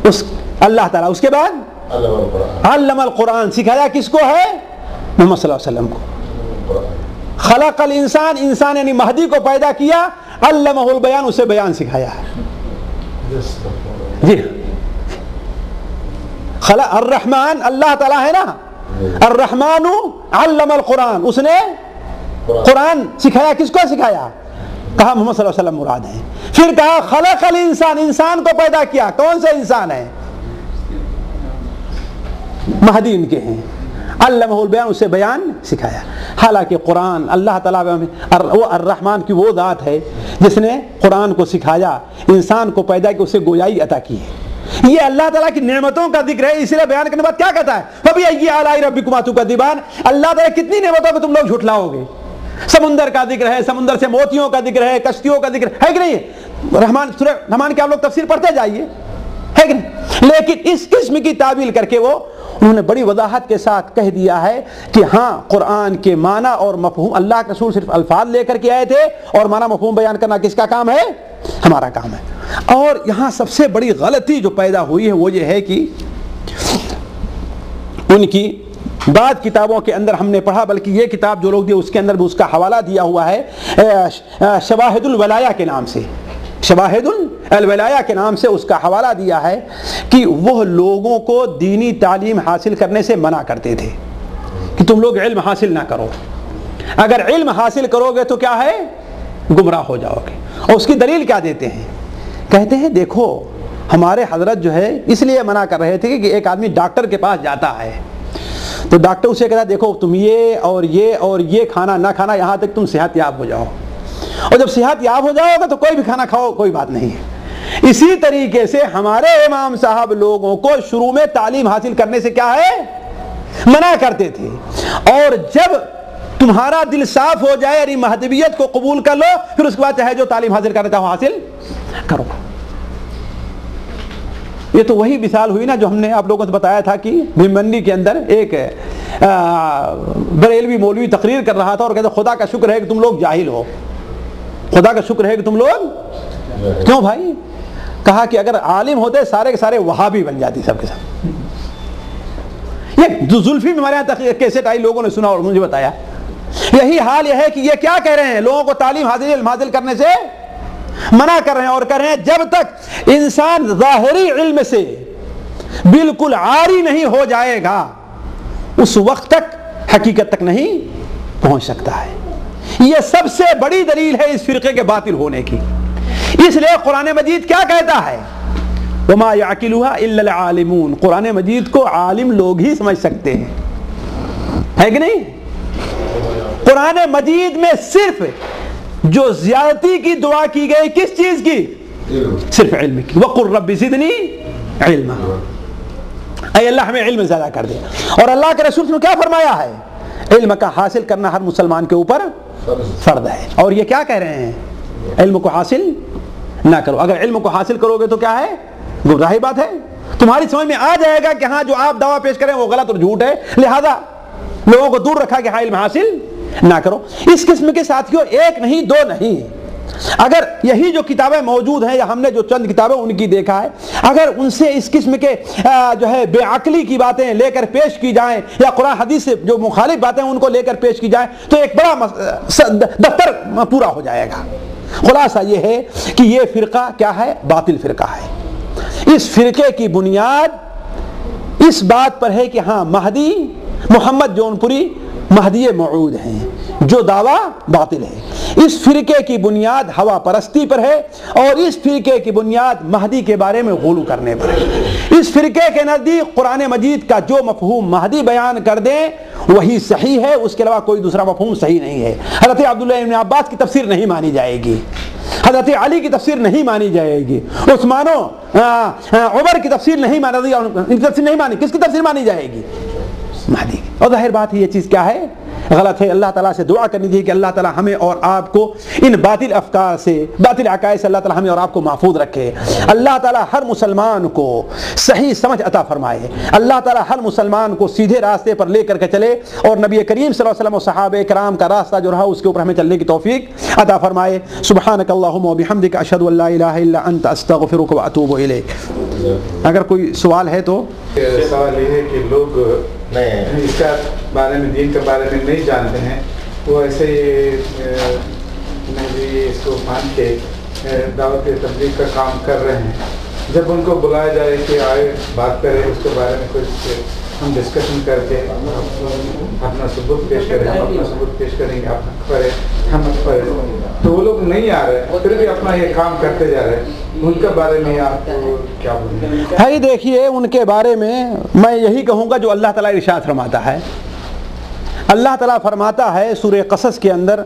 اس اللہ تعالیٰ، اس کے بعد علم القرآن، سکھایا کس کو ہے؟ محمد صلی اللہ علیہ وسلم کو. خلق الانسان، انسان یعنی مہدی کو پیدا کیا، علمہ البیان، اسے بیان سکھایا ہے. جی الرحمن اللہ تعالیٰ ہے نا، الرحمن علم القرآن، اس نے قرآن سکھایا. کس کو سکھایا؟ کہا محمد صلی اللہ علیہ وسلم مراد ہے. پھر کہا خلق الانسان، انسان کو پیدا کیا. کون سے انسان ہے؟ مہدی ان کے ہیں. علمہ البیان، اسے بیان سکھایا. حالانکہ قرآن اللہ تعالیٰ وہ الرحمن کی وہ ذات ہے جس نے قرآن کو سکھایا، انسان کو پیدا کیا، اسے گویائی عطا کی ہے. یہ اللہ تعالیٰ کی نعمتوں کا ذکر ہے. اسی لیے بیان کرنے کے بعد کیا کہتا ہے؟ فَبِأَيِّ آلَاءِ رَبِّكُمَا تُكَذِّبَانِ. اللہ تعالیٰ کتنی نعمتوں کو تم لوگ جھٹلاؤ گے. سمندر کا ذکر ہے، سمندر سے موتیوں کا ذکر ہے، کشتیوں کا ذکر ہے کہ نہیں؟ سورہ رحمان کی آپ لوگ تفسیر پڑھتے جائیے، ہے کہ نہیں؟ لیکن اس قسم کی تعبیل کر کے وہ انہوں نے بڑی وضاحت کے ساتھ کہہ دیا ہے کہ ہاں قرآن کے معنی اور مفہوم اللہ کے رسول صرف الفاظ لے کر کے آئے تھے، اور معنی مفہوم بیان کرنا کس کا کام ہے؟ ہمارا کام ہے۔ اور یہاں سب سے بڑی غلطی جو پیدا ہوئی ہے وہ یہ ہے کہ ان کی بعض کتابوں کے اندر ہم نے پڑھا، بلکہ یہ کتاب جو لوگ دی اس کے اندر بھی اس کا حوالہ دیا ہوا ہے شواہد الولایہ کے نام سے، شواہد الولایہ کے نام سے اس کا حوالہ دیا ہے کہ وہ لوگوں کو دینی تعلیم حاصل کرنے سے منع کرتے تھے کہ تم لوگ علم حاصل نہ کرو، اگر علم حاصل کرو گے تو کیا ہے؟ گمراہ ہو جاؤ گے۔ اور اس کی دلیل کیا دیتے ہیں؟ کہتے ہیں دیکھو ہمارے حضرت جو ہے اس لیے منع کر رہے تھے کہ ایک آدمی ڈاکٹر کے پاس جاتا ہے تو ڈاکٹر اسے کہتا ہے دیکھو تم یہ اور یہ کھانا نہ کھانا یہاں تک تم صحت یاب ہو جاؤ، اور جب صحت یاب ہو جاؤ گے تو کوئی بھی کھانا کھاؤ کوئی بات نہیں ہے۔ اسی طریقے سے ہمارے امام صاحب لوگوں کو شروع میں تعلیم حاصل کرنے سے کیا ہے؟ منع کرتے تھے، اور جب تمہارا دل صاف ہو جائے یعنی مہدویت کو قبول کر لو پھر اس کے بعد چاہے جو تعلیم حاصل کرنا چاہو حاصل کرو۔ یہ تو وہی مثال ہوئی نا جو ہم نے آپ لوگوں سے بتایا تھا کہ بھیمبندی کے اندر ایک بریلوی مولوی تقریر کر رہا تھا اور کہتے خدا کا شکر ہے کہ تم لوگ جاہل ہو، خدا کا شکر ہے کہ تم لوگ کیوں بھائی؟ کہا کہ اگر عالم ہوتے سارے کے سارے وہابی بن جاتی سب کے سب۔ یہ زلفی میں ہمارے یہاں کیسٹ آئی لوگوں نے سنا اور مجھے بتایا، یہی حال یہ ہے کہ یہ کیا کہہ رہے ہیں؟ لوگوں کو تعلیم حاصل کرنے سے منع کر رہے ہیں، اور کہہ رہے ہیں جب تک انسان ظاہری علم سے بالکل عاری نہیں ہو جائے گا اس وقت تک حقیقت تک نہیں پہنچ سکتا ہے۔ یہ سب سے بڑی دلیل ہے اس فرقے کے باطل ہونے کی۔ اس لیے قرآن مجید کیا کہتا ہے؟ وما يعقلها الا العالمون، قرآن مجید کو عالم لوگ ہی سمجھ سکتے ہیں، ہے کہ نہیں؟ قرآن مجید میں صرف جو زیادتی کی دعا کی گئی کس چیز کی؟ صرف علم کی۔ وقل رب زدنی علما، اے اللہ ہمیں علم زیادہ کر دے۔ اور اللہ کے رسول نے کیا فرمایا ہے؟ علم کا حاصل کرنا ہر مسلمان کے اوپر فرض ہے۔ اور یہ کیا کہہ رہے ہیں؟ علم کو حاصل نہ کرو، اگر علم کو حاصل کرو گے تو کیا ہے؟ گمراہی بات ہے۔ تمہاری سمجھ میں آ جائے گا کہ ہاں جو آپ دعویٰ پیش کریں وہ غلط اور جھوٹ ہے، لہذا لوگوں کو دور رکھا کہ ہاں علم حاصل نہ کرو۔ اس قسم کے ساتھیوں ایک نہیں دو نہیں، اگر یہی جو کتابیں موجود ہیں یا ہم نے جو چند کتابیں ان کی دیکھا ہے، اگر ان سے اس قسم کے جو ہے بے عقلی کی باتیں لے کر پیش کی جائیں یا قرآن حدیث سے جو مخالف باتیں ان کو لے کر پیش کی جائیں تو ایک بڑا دفتر پورا ہو جائے گا۔ خلاصہ یہ ہے کہ یہ فرقہ کیا ہے؟ باطل فرقہ ہے۔ اس فرقے کی بنیاد اس بات پر ہے کہ ہاں مہدی محمد جونپوری مہدی موعود ہیں، جو دعویٰ باطل ہے۔ اس فرقے کی بنیاد ہوا پرستی پر ہے، اور اس فرقے کی بنیاد مہدی کے بارے میں غلو کرنے پر ہے۔ اس فرقے کے نزدیک قرآن مجید کا جو مفہوم مہدی بیان کر دیں وہی صحیح ہے، اس کے علاوہ کوئی دوسرا مفہوم صحیح نہیں ہے۔ حضرت عبداللہ ابن عباس کی تفسیر نہیں مانی جائے گی، حضرت علی کی تفسیر نہیں مانی جائے گی، عثمان و عمر کی تفسیر نہیں مانی، کس کی تفسیر مانی جائے گی؟ مہدی۔ اور ظاہر بات ہے یہ چیز کیا ہے؟ غلط ہے۔ اللہ تعالیٰ سے دعا کرنی چاہیے کہ اللہ تعالیٰ ہمیں اور آپ کو ان باطل افکار سے، باطل عقائد سے اللہ تعالیٰ ہمیں اور آپ کو محفوظ رکھے۔ اللہ تعالیٰ ہر مسلمان کو صحیح سمجھ عطا فرمائے، اللہ تعالیٰ ہر مسلمان کو سیدھے راستے پر لے کر کے چلے، اور نبی کریم صلی اللہ علیہ وسلم و صحابہ کرام کا راستہ جو رہا اس کے اوپر ہمیں چلنے کی توفیق عطا فرمائے۔ سبحانک اللہم و بحمدک، اشہد ان لا الہ الا انت، استغفرک و اتوب الیک۔ اگر کوئی سوال ہے تو؟
سوال یہ ہے کہ لوگ اس کا بارے میں، دین کے بارے میں نہیں جانتے ہیں، وہ ایسے ہی اس کو مان کے دعوت تبلیغ کا کام کر رہے ہیں۔ جب ان کو بلایا جائے کہ آئے بات کریں اس کے بارے میں، کچھ ہم ڈسکشن کر کے اپنا ثبوت پیش کریں، ہم اپنا ثبوت پیش کریں گے، آپ حق پر ہے ہم حق پر ہے، تو وہ لوگ نہیں آ رہے، پھر بھی اپنا یہ کام کرتے جا رہے ہیں، ان کے بارے میں آپ کو کیا بولیں گے؟
بھائی دیکھیے، ان کے بارے میں میں یہی کہوں گا جو اللہ تعالیٰ ارشاد فرماتا ہے۔ اللہ تعالیٰ فرماتا ہے سورہ قصص کے اندر،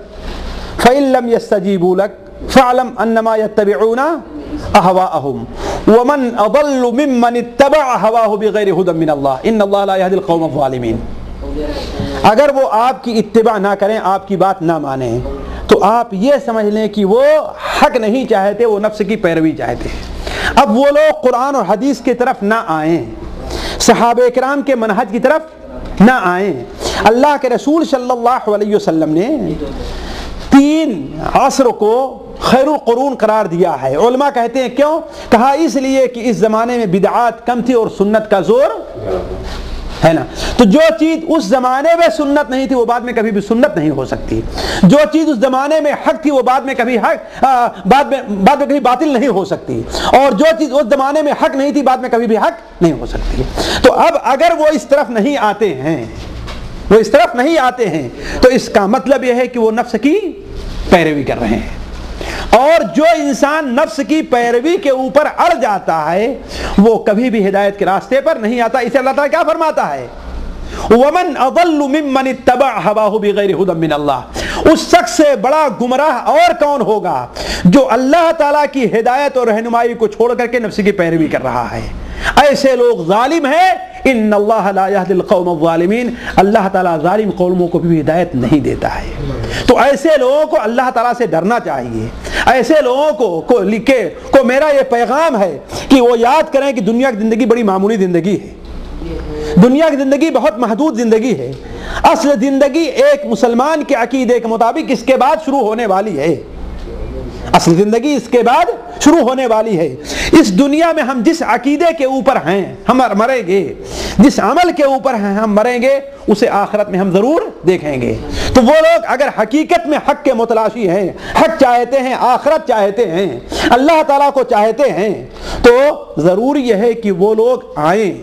فَإِن لَّمْ يَسْتَجِيبُوا لَكَ فَاعْلَمْ أَنَّمَا يَتَّبِعُونَ أَهْوَاءَهُمْ وَمَنْ أَضَلُّ مِمَّنِ اتَّبَعَ هَوَاهُ بِغَيْرِ هُدًى مِّنَ اللَّهِ إِنَّ اللَّهَ لَا يَهْدِي الْقَوْمَ الظَّالِمِينَ۔ اگر وہ آپ کی اتباع نہ کریں، آپ کی بات نہ مانیں، تو آپ یہ سمجھ لیں کہ وہ حق نہیں چاہتے، وہ نفس کی پیروی چاہتے ہیں۔ اب وہ لوگ قرآن اور حدیث کی طرف نہ آئیں، صحابہ کرام کے منہج کی طرف نہ آئیں۔ اللہ کے رسول صلی اللہ علیہ وسلم نے 3 عصر کو خیر القرون قرار دیا ہے۔ علماء کہتے ہیں کیوں؟ کہا اس لیے کہ اس زمانے میں بدعات کم تھی اور سنت کا زور ہے نا۔ تو جو چیز اس زمانے میں سنت نہیں تھی وہ بعد میں کبھی بھی سنت نہیں ہو سکتی، جو چیز اس زمانے میں حق تھی وہ بعد میں کبھی حق بعد میں کبھی باطل نہیں ہو سکتی، اور جو چیز اس زمانے میں حق نہیں تھی بعد میں کبھی بھی حق نہیں ہو سکتی۔ تو اب اگر وہ اس طرف نہیں آتے ہیں، وہ اس طرف نہیں آتے ہیں، تو اس کا مطلب یہ ہے کہ وہ نفس کی پیروی کر رہے ہیں، اور جو انسان نفس کی پیروی کے اوپر اڑ جاتا ہے وہ کبھی بھی ہدایت کے راستے پر نہیں آتا۔ اسے اللہ تعالیٰ کیا فرماتا ہے؟ وَمَنْ أَضَلُّ مِمَّنِ اتَّبَعَ هَوَاهُ بِغَيْرِ هُدًى مِّنَ اللَّهِ، اس شخص سے بڑا گمراہ اور کون ہوگا جو اللہ تعالیٰ کی ہدایت اور رہنمائی کو چھوڑ کر کے نفس کی پیروی کر رہا ہے۔ ایسے لوگ ظالم ہیں، ان اللہ لا یہدی القوم الظالمین، اللہ تعالیٰ ظالم قوموں کو بھی ہدایت نہیں دیتا ہے۔ تو ایسے لوگوں کو اللہ تعالیٰ سے ڈرنا چاہیے۔ ایسے لوگوں کو میرا یہ پیغام ہے کہ وہ یاد کریں کہ دنیا کی زندگی بڑی معمولی زندگی ہے، دنیا کی زندگی بہت محدود زندگی ہے۔ اصل زندگی ایک مسلمان کے عقیدے کے مطابق اس کے بعد شروع ہونے والی ہے، اصل زندگی اس کے بعد شروع ہونے والی ہے۔ اس دنیا میں ہم جس عقیدے کے اوپر ہیں ہم مریں گے، جس عمل کے اوپر ہیں ہم مریں گے، اسے آخرت میں ہم ضرور دیکھیں گے۔ تو وہ لوگ اگر حقیقت میں حق کے متلاشی ہیں، حق چاہتے ہیں، آخرت چاہتے ہیں، اللہ تعالیٰ کو چاہتے ہیں، تو ضروری یہ ہے کہ وہ لوگ آئیں،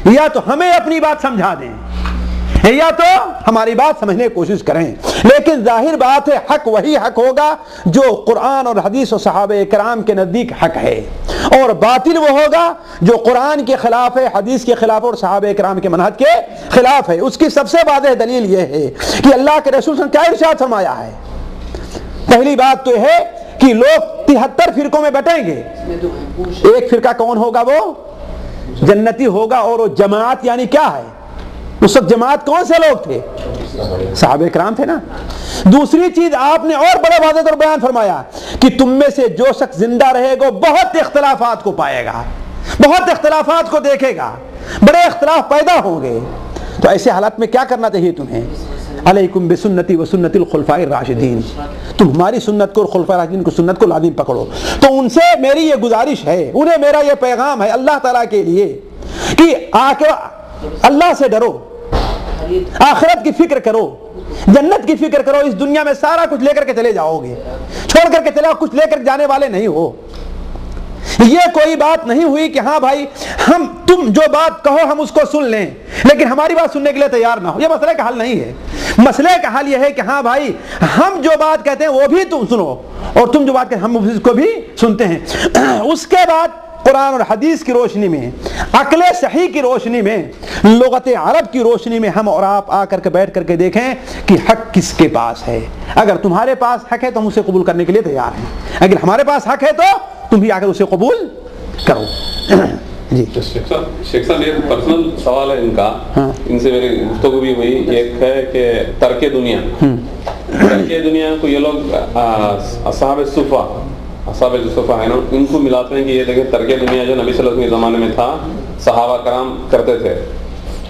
یا تو ہمیں اپنی بات سمجھا دیں یا تو ہماری بات سمجھنے کی کوشش کریں۔ لیکن ظاہر بات ہے حق وہی حق ہوگا جو قرآن اور حدیث و صحابہ کرام کے نزدیک حق ہے، اور باطل وہ ہوگا جو قرآن کے خلاف ہے، حدیث کے خلاف اور صحابہ کرام کے منہج کے خلاف ہے۔ اس کی سب سے واضح دلیل یہ ہے کہ اللہ کے رسول صلی اللہ علیہ وسلم کیا ارشاد فرمایا ہے۔ پہلی بات تو یہ ہے کہ لوگ 73 فرقوں میں بٹیں گے، ایک فرقہ کون ہوگا؟ وہ جنتی ہوگا، اور وہ جماعت یعنی کیا ہے؟ اس وقت جماعت کون سے لوگ تھے؟ صحابہ کرام تھے نا۔ دوسری چیز آپ نے اور بڑے واضح طور بیان فرمایا کہ تم میں سے جو شخص زندہ رہے گا بہت اختلافات کو پائے گا، بہت اختلافات کو دیکھے گا، بڑے اختلاف پیدا ہوں گے۔ تو ایسے حالات میں کیا کرنا چاہیے تمہیں؟ علیکم بسنتی و سنت الخلفاء الراشدین، تم ہماری سنت کو اور خلفاء الراشدین کو سنت کو لازم پکڑو۔ تو ان سے میری یہ گزارش ہے، انہیں میرا یہ پیغام ہے اللہ تعالیٰ کے لیے کہ آ کے اللہ سے ڈرو، آخرت کی فکر کرو، جنت کی فکر کرو۔ اس دنیا میں سارا کچھ لے کر کے چلے جاؤ گے، چھوڑ کر کے چلے جاؤ، کچھ لے کر جانے والے نہیں ہو۔ یہ کوئی بات نہیں ہوئی کہ ہاں بھائی تم جو بات کہو ہم اس کو سن لیں لیکن ہماری بات سننے کے لیے تیار نہ ہو، یہ مسئلے کا حل نہیں ہے۔ مسئلے کا حل یہ ہے کہ ہاں بھائی ہم جو بات کہتے ہیں وہ بھی تم سنو، اور تم جو بات کہتے ہیں ہم اس کو بھی سنتے ہیں۔ اس کے بعد قرآن اور حدیث کی روشنی میں، عقل صحیح کی روشنی میں، لغت عرب کی روشنی میں ہم اور آپ آ کر کے بیٹھ کر کے دیکھیں کہ حق کس کے پاس ہے۔ اگر تمہارے پاس حق ہے تو ہم اسے قبول کرنے کے لیے تیار ہیں، اگر ہمارے پاس حق ہے تو تم بھی آ کر اسے قبول کرو۔ جی
شیخ صاحب یہ پرسنل سوال ہے ان کا، ان سے میری گفتگو بھی ہوئی۔ ایک ہے کہ ترک دنیا، ترک دنیا کو یہ لوگ اصحاب صفا ہے نا، ان کو ملاتے ہیں کہ یہ دیکھیں ترک دنیا جو نبی صلی اللہ علیہ وسلم کے زمانے میں تھا، صحابہ کرام کرتے تھے،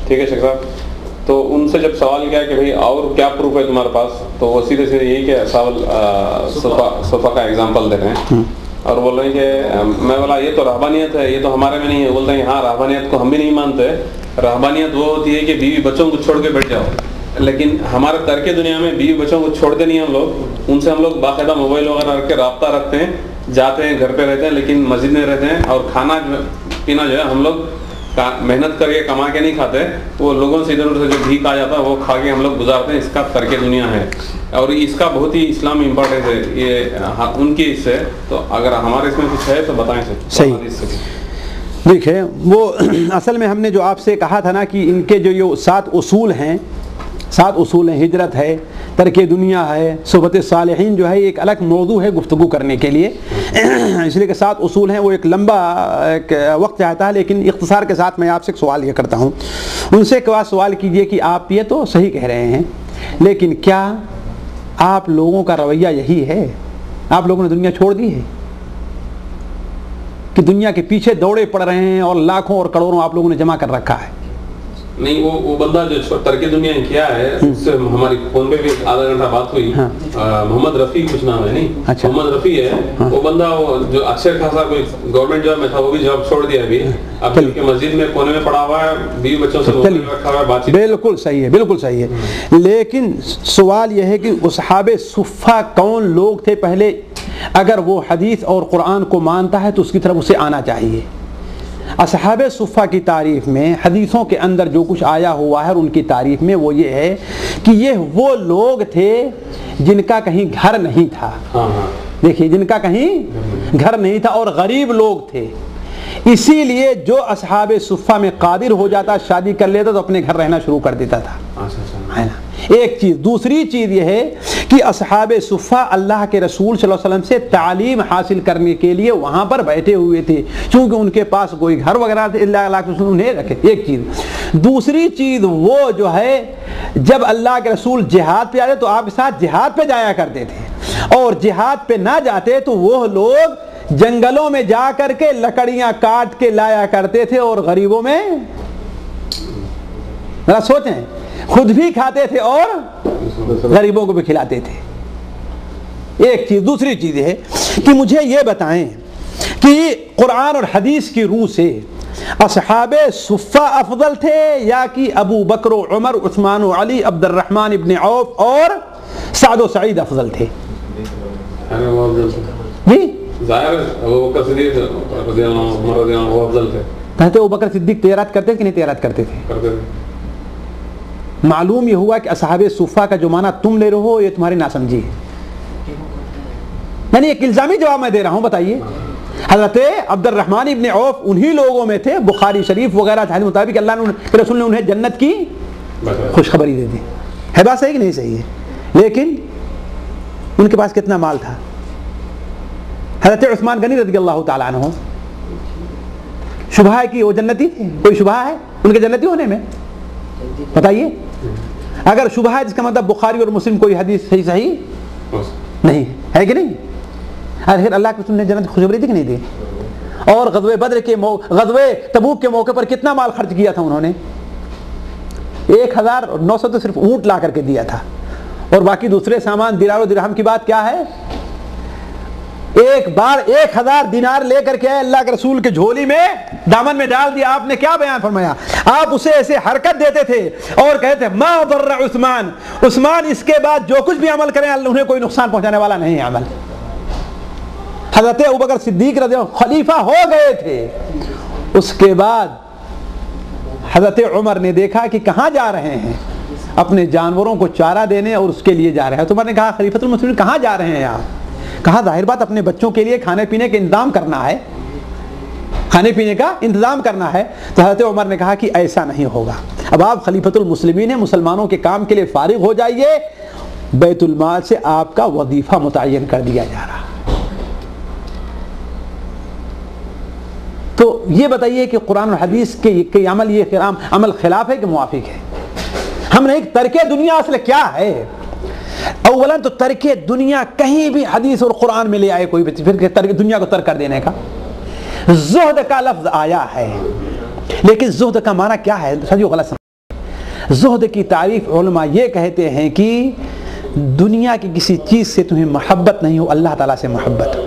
ٹھیک ہے شیخ صاحب؟ تو ان سے جب سوال کیا کہ بھئی اور کیا پروف ہے تمہارے پاس، تو وہ سیدھے سیدھے یہی کہ اصحاب صفا کا ایگزامپل دے رہے ہیں، اور بول رہے ہیں کہ میں بولا یہ تو رہبانیت ہے، یہ تو ہمارے میں نہیں ہے۔ بولتے ہیں ہاں رہبانیت کو ہم بھی نہیں مانتے، رہبانیت وہ ہوتی ہے کہ بیوی بچوں کو چھوڑ کے بیٹھ جاؤ، لیکن ہمارے ترک دنیا میں بیوی بچوں کو چھوڑتے نہیں ہم لوگ، ان سے ہم لوگ باقاعدہ موبائل وغیرہ رکھ کے رابطہ رکھتے ہیں، جاتے ہیں گھر پہ رہتے ہیں لیکن مسجد میں رہتے ہیں، اور کھانا پینا جو ہے ہم لوگ محنت کر کے کما کے نہیں کھاتے، وہ لوگوں سے ادھر ادھر سے جو بھیک آ جاتا ہے وہ کھا کے ہم لوگ گزارتے ہیں۔ اس کا ترک دنیا ہے، اور اس کا بہت ہی اسلام میں امپورٹنس ہے، یہ ان کی اس سے۔ تو اگر ہمارے اس میں کچھ ہے تو بتائیں سر۔
صحیح، دیکھیں وہ اصل میں ہم نے جو آپ سے کہا تھا نا کہ ان کے جو یہ 7 اصول ہیں، 7 اصول ہیں، ہجرت ہے، ترک دنیا ہے، صحبت صالحین جو ہے، ایک الگ موضوع ہے گفتگو کرنے کے لیے، اس لیے کہ 7 اصول ہیں، وہ ایک لمبا ایک وقت چاہتا ہے، لیکن اختصار کے ساتھ میں آپ سے ایک سوال یہ کرتا ہوں، ان سے ایک بات سوال کیجئے کہ آپ یہ تو صحیح کہہ رہے ہیں، لیکن کیا آپ لوگوں کا رویہ یہی ہے؟ آپ لوگوں نے دنیا چھوڑ دی ہے؟ کہ دنیا کے پیچھے دوڑے پڑ رہے ہیں اور لاکھوں اور کروڑوں آپ لوگوں نے جمع کر رکھا ہے.
نہیں وہ بندہ جو ترک دنیا کیا ہے اس سے ہماری فون پہ بھی آدھا گھنٹہ بات ہوئی. محمد رفیع کچھ نام ہے. نہیں محمد رفیع ہے وہ بندہ, وہ جو اچھے خاصا کوئی گورنمنٹ جاب میں تھا, وہ بھی جاب چھوڑ دیا ابھی. اب کیونکہ مسجد میں کونے میں پڑا ہوا ہے, بیوی بچوں سے رکھا ہوا ہے, بات چیت.
بالکل صحیح ہے, بالکل صحیح ہے. لیکن سوال یہ ہے کہ اصحاب صفہ کون لوگ تھے پہلے؟ اگر وہ حدیث اور قرآن کو مانتا ہے تو اس کی طرف اسے آنا چاہیے. اصحاب صفہ کی تعریف میں حدیثوں کے اندر جو کچھ آیا ہوا ہے اور ان کی تعریف میں وہ یہ ہے کہ یہ وہ لوگ تھے جن کا کہیں گھر نہیں تھا. دیکھیے, جن کا کہیں گھر نہیں تھا اور غریب لوگ تھے. اسی لیے جو اصحاب صفہ میں قادر ہو جاتا, شادی کر لیتا تو اپنے گھر رہنا شروع کر دیتا تھا, ہے نا. ایک چیز. دوسری چیز یہ ہے کہ اصحاب صفہ اللہ کے رسول صلی اللہ علیہ وسلم سے تعلیم حاصل کرنے کے لیے وہاں پر بیٹھے ہوئے تھے, چونکہ ان کے پاس کوئی گھر وغیرہ تھے اللہ کے رسول انہیں رکھے. ایک چیز. دوسری چیز, وہ جو ہے جب اللہ کے رسول جہاد پہ آتے تو آپ کے ساتھ جہاد پہ جایا کرتے تھے, اور جہاد پہ نہ جاتے تو وہ لوگ جنگلوں میں جا کر کے لکڑیاں کاٹ کے لایا کرتے تھے اور غریبوں میں, ذرا سوچیں, خود بھی کھاتے تھے اور غریبوں کو بھی کھلاتے تھے. ایک چیز. دوسری چیز ہے کہ مجھے یہ بتائیں کہ قرآن اور حدیث کی روح سے اصحاب صفہ افضل تھے یا کہ ابو بکر و عمر, عثمان و علی, عبد الرحمن ابن عوف اور سعد و سعید افضل تھے؟ جی
ظاہر ابو بکر صدیق رضی اللہ عنہ, عمر رضی اللہ عنہ وہ افضل تھے.
کہتے ابو بکر صدیق تجارت کرتے کہ نہیں تجارت کرتے تھے؟ معلوم یہ ہوا کہ اصحاب صفہ کا جو معنی تم لے رہے ہو یہ تمہاری ناسمجھی ہے. یعنی ایک الزامی جواب میں دے رہا ہوں. بتائیے, حضرت عبد الرحمن ابن عوف انہی لوگوں میں تھے, بخاری شریف وغیرہ حدیث مطابق اللہ نے رسول نے انہیں جنت کی خوشخبری دے دی. ہے بات صحیح کہ نہیں صحیح ہے؟ لیکن ان کے پاس کتنا مال تھا؟ حضرت عثمان غنی رضی اللہ تعالیٰ عنہ, شبہ ہے کہ وہ جنتی تھے؟ کوئی شبہ ہے ان کے جنتی ہونے میں؟ بتائیے. اگر شبہ ہے جس کا مطلب بخاری اور مسلم کوئی حدیث صحیح نہیں ہے کہ نہیں؟ پھر اللہ کے رسول نے جنت خوشخبری دی کہ نہیں دی؟ اور غزوہ بدر کے غزوہ تبوک کے موقع پر کتنا مال خرچ کیا تھا انہوں نے؟ 1900 تو صرف اونٹ لا کر کے دیا تھا, اور باقی دوسرے سامان دینار و درہم کی بات کیا ہے. ایک بار 1000 دینار لے کر کے آئے, اللہ کے رسول کے جھولی میں دامن میں ڈال دیا. آپ نے کیا بیان فرمایا؟ آپ اسے ایسے حرکت دیتے تھے اور کہتے ما ضر عثمان, عثمان اس کے بعد جو کچھ بھی عمل کریں انہیں کوئی نقصان پہنچانے والا نہیں ہے عمل. حضرت ابوبکر صدیق رضی اللہ عنہ خلیفہ ہو گئے تھے, اس کے بعد حضرت عمر نے دیکھا کہ کہاں جا رہے ہیں, اپنے جانوروں کو چارہ دینے اور اس کے لیے جا رہے ہیں. تو عمر نے کہا خلیفۃ المسلمین کہاں جا رہے ہیں آپ؟ کہا ظاہر بات اپنے بچوں کے لیے کھانے پینے کا انتظام کرنا ہے, کھانے پینے کا انتظام کرنا ہے. تو حضرت عمر نے کہا کہ ایسا نہیں ہوگا, اب آپ خلیفۃ المسلمین ہیں, مسلمانوں کے کام کے لیے فارغ ہو جائیے, بیت المال سے آپ کا وظیفہ متعین کر دیا جا رہا. تو یہ بتائیے کہ قرآن اور حدیث کے عمل یہ عمل خلاف ہے کہ موافق ہے؟ ہم نے ایک ترک دنیا اصل کیا ہے؟ اولا تو ترک دنیا کہیں بھی حدیث اور قرآن میں لے آئے کوئی بھی, پھر ترک دنیا کو ترک کر دینے کا. زہد کا لفظ آیا ہے, لیکن زہد کا معنی کیا ہے؟ سجو غلط سمجھ. زہد کی تعریف علماء یہ کہتے ہیں کہ دنیا کی کسی چیز سے تمہیں محبت نہیں ہو, اللہ تعالیٰ سے محبت ہو.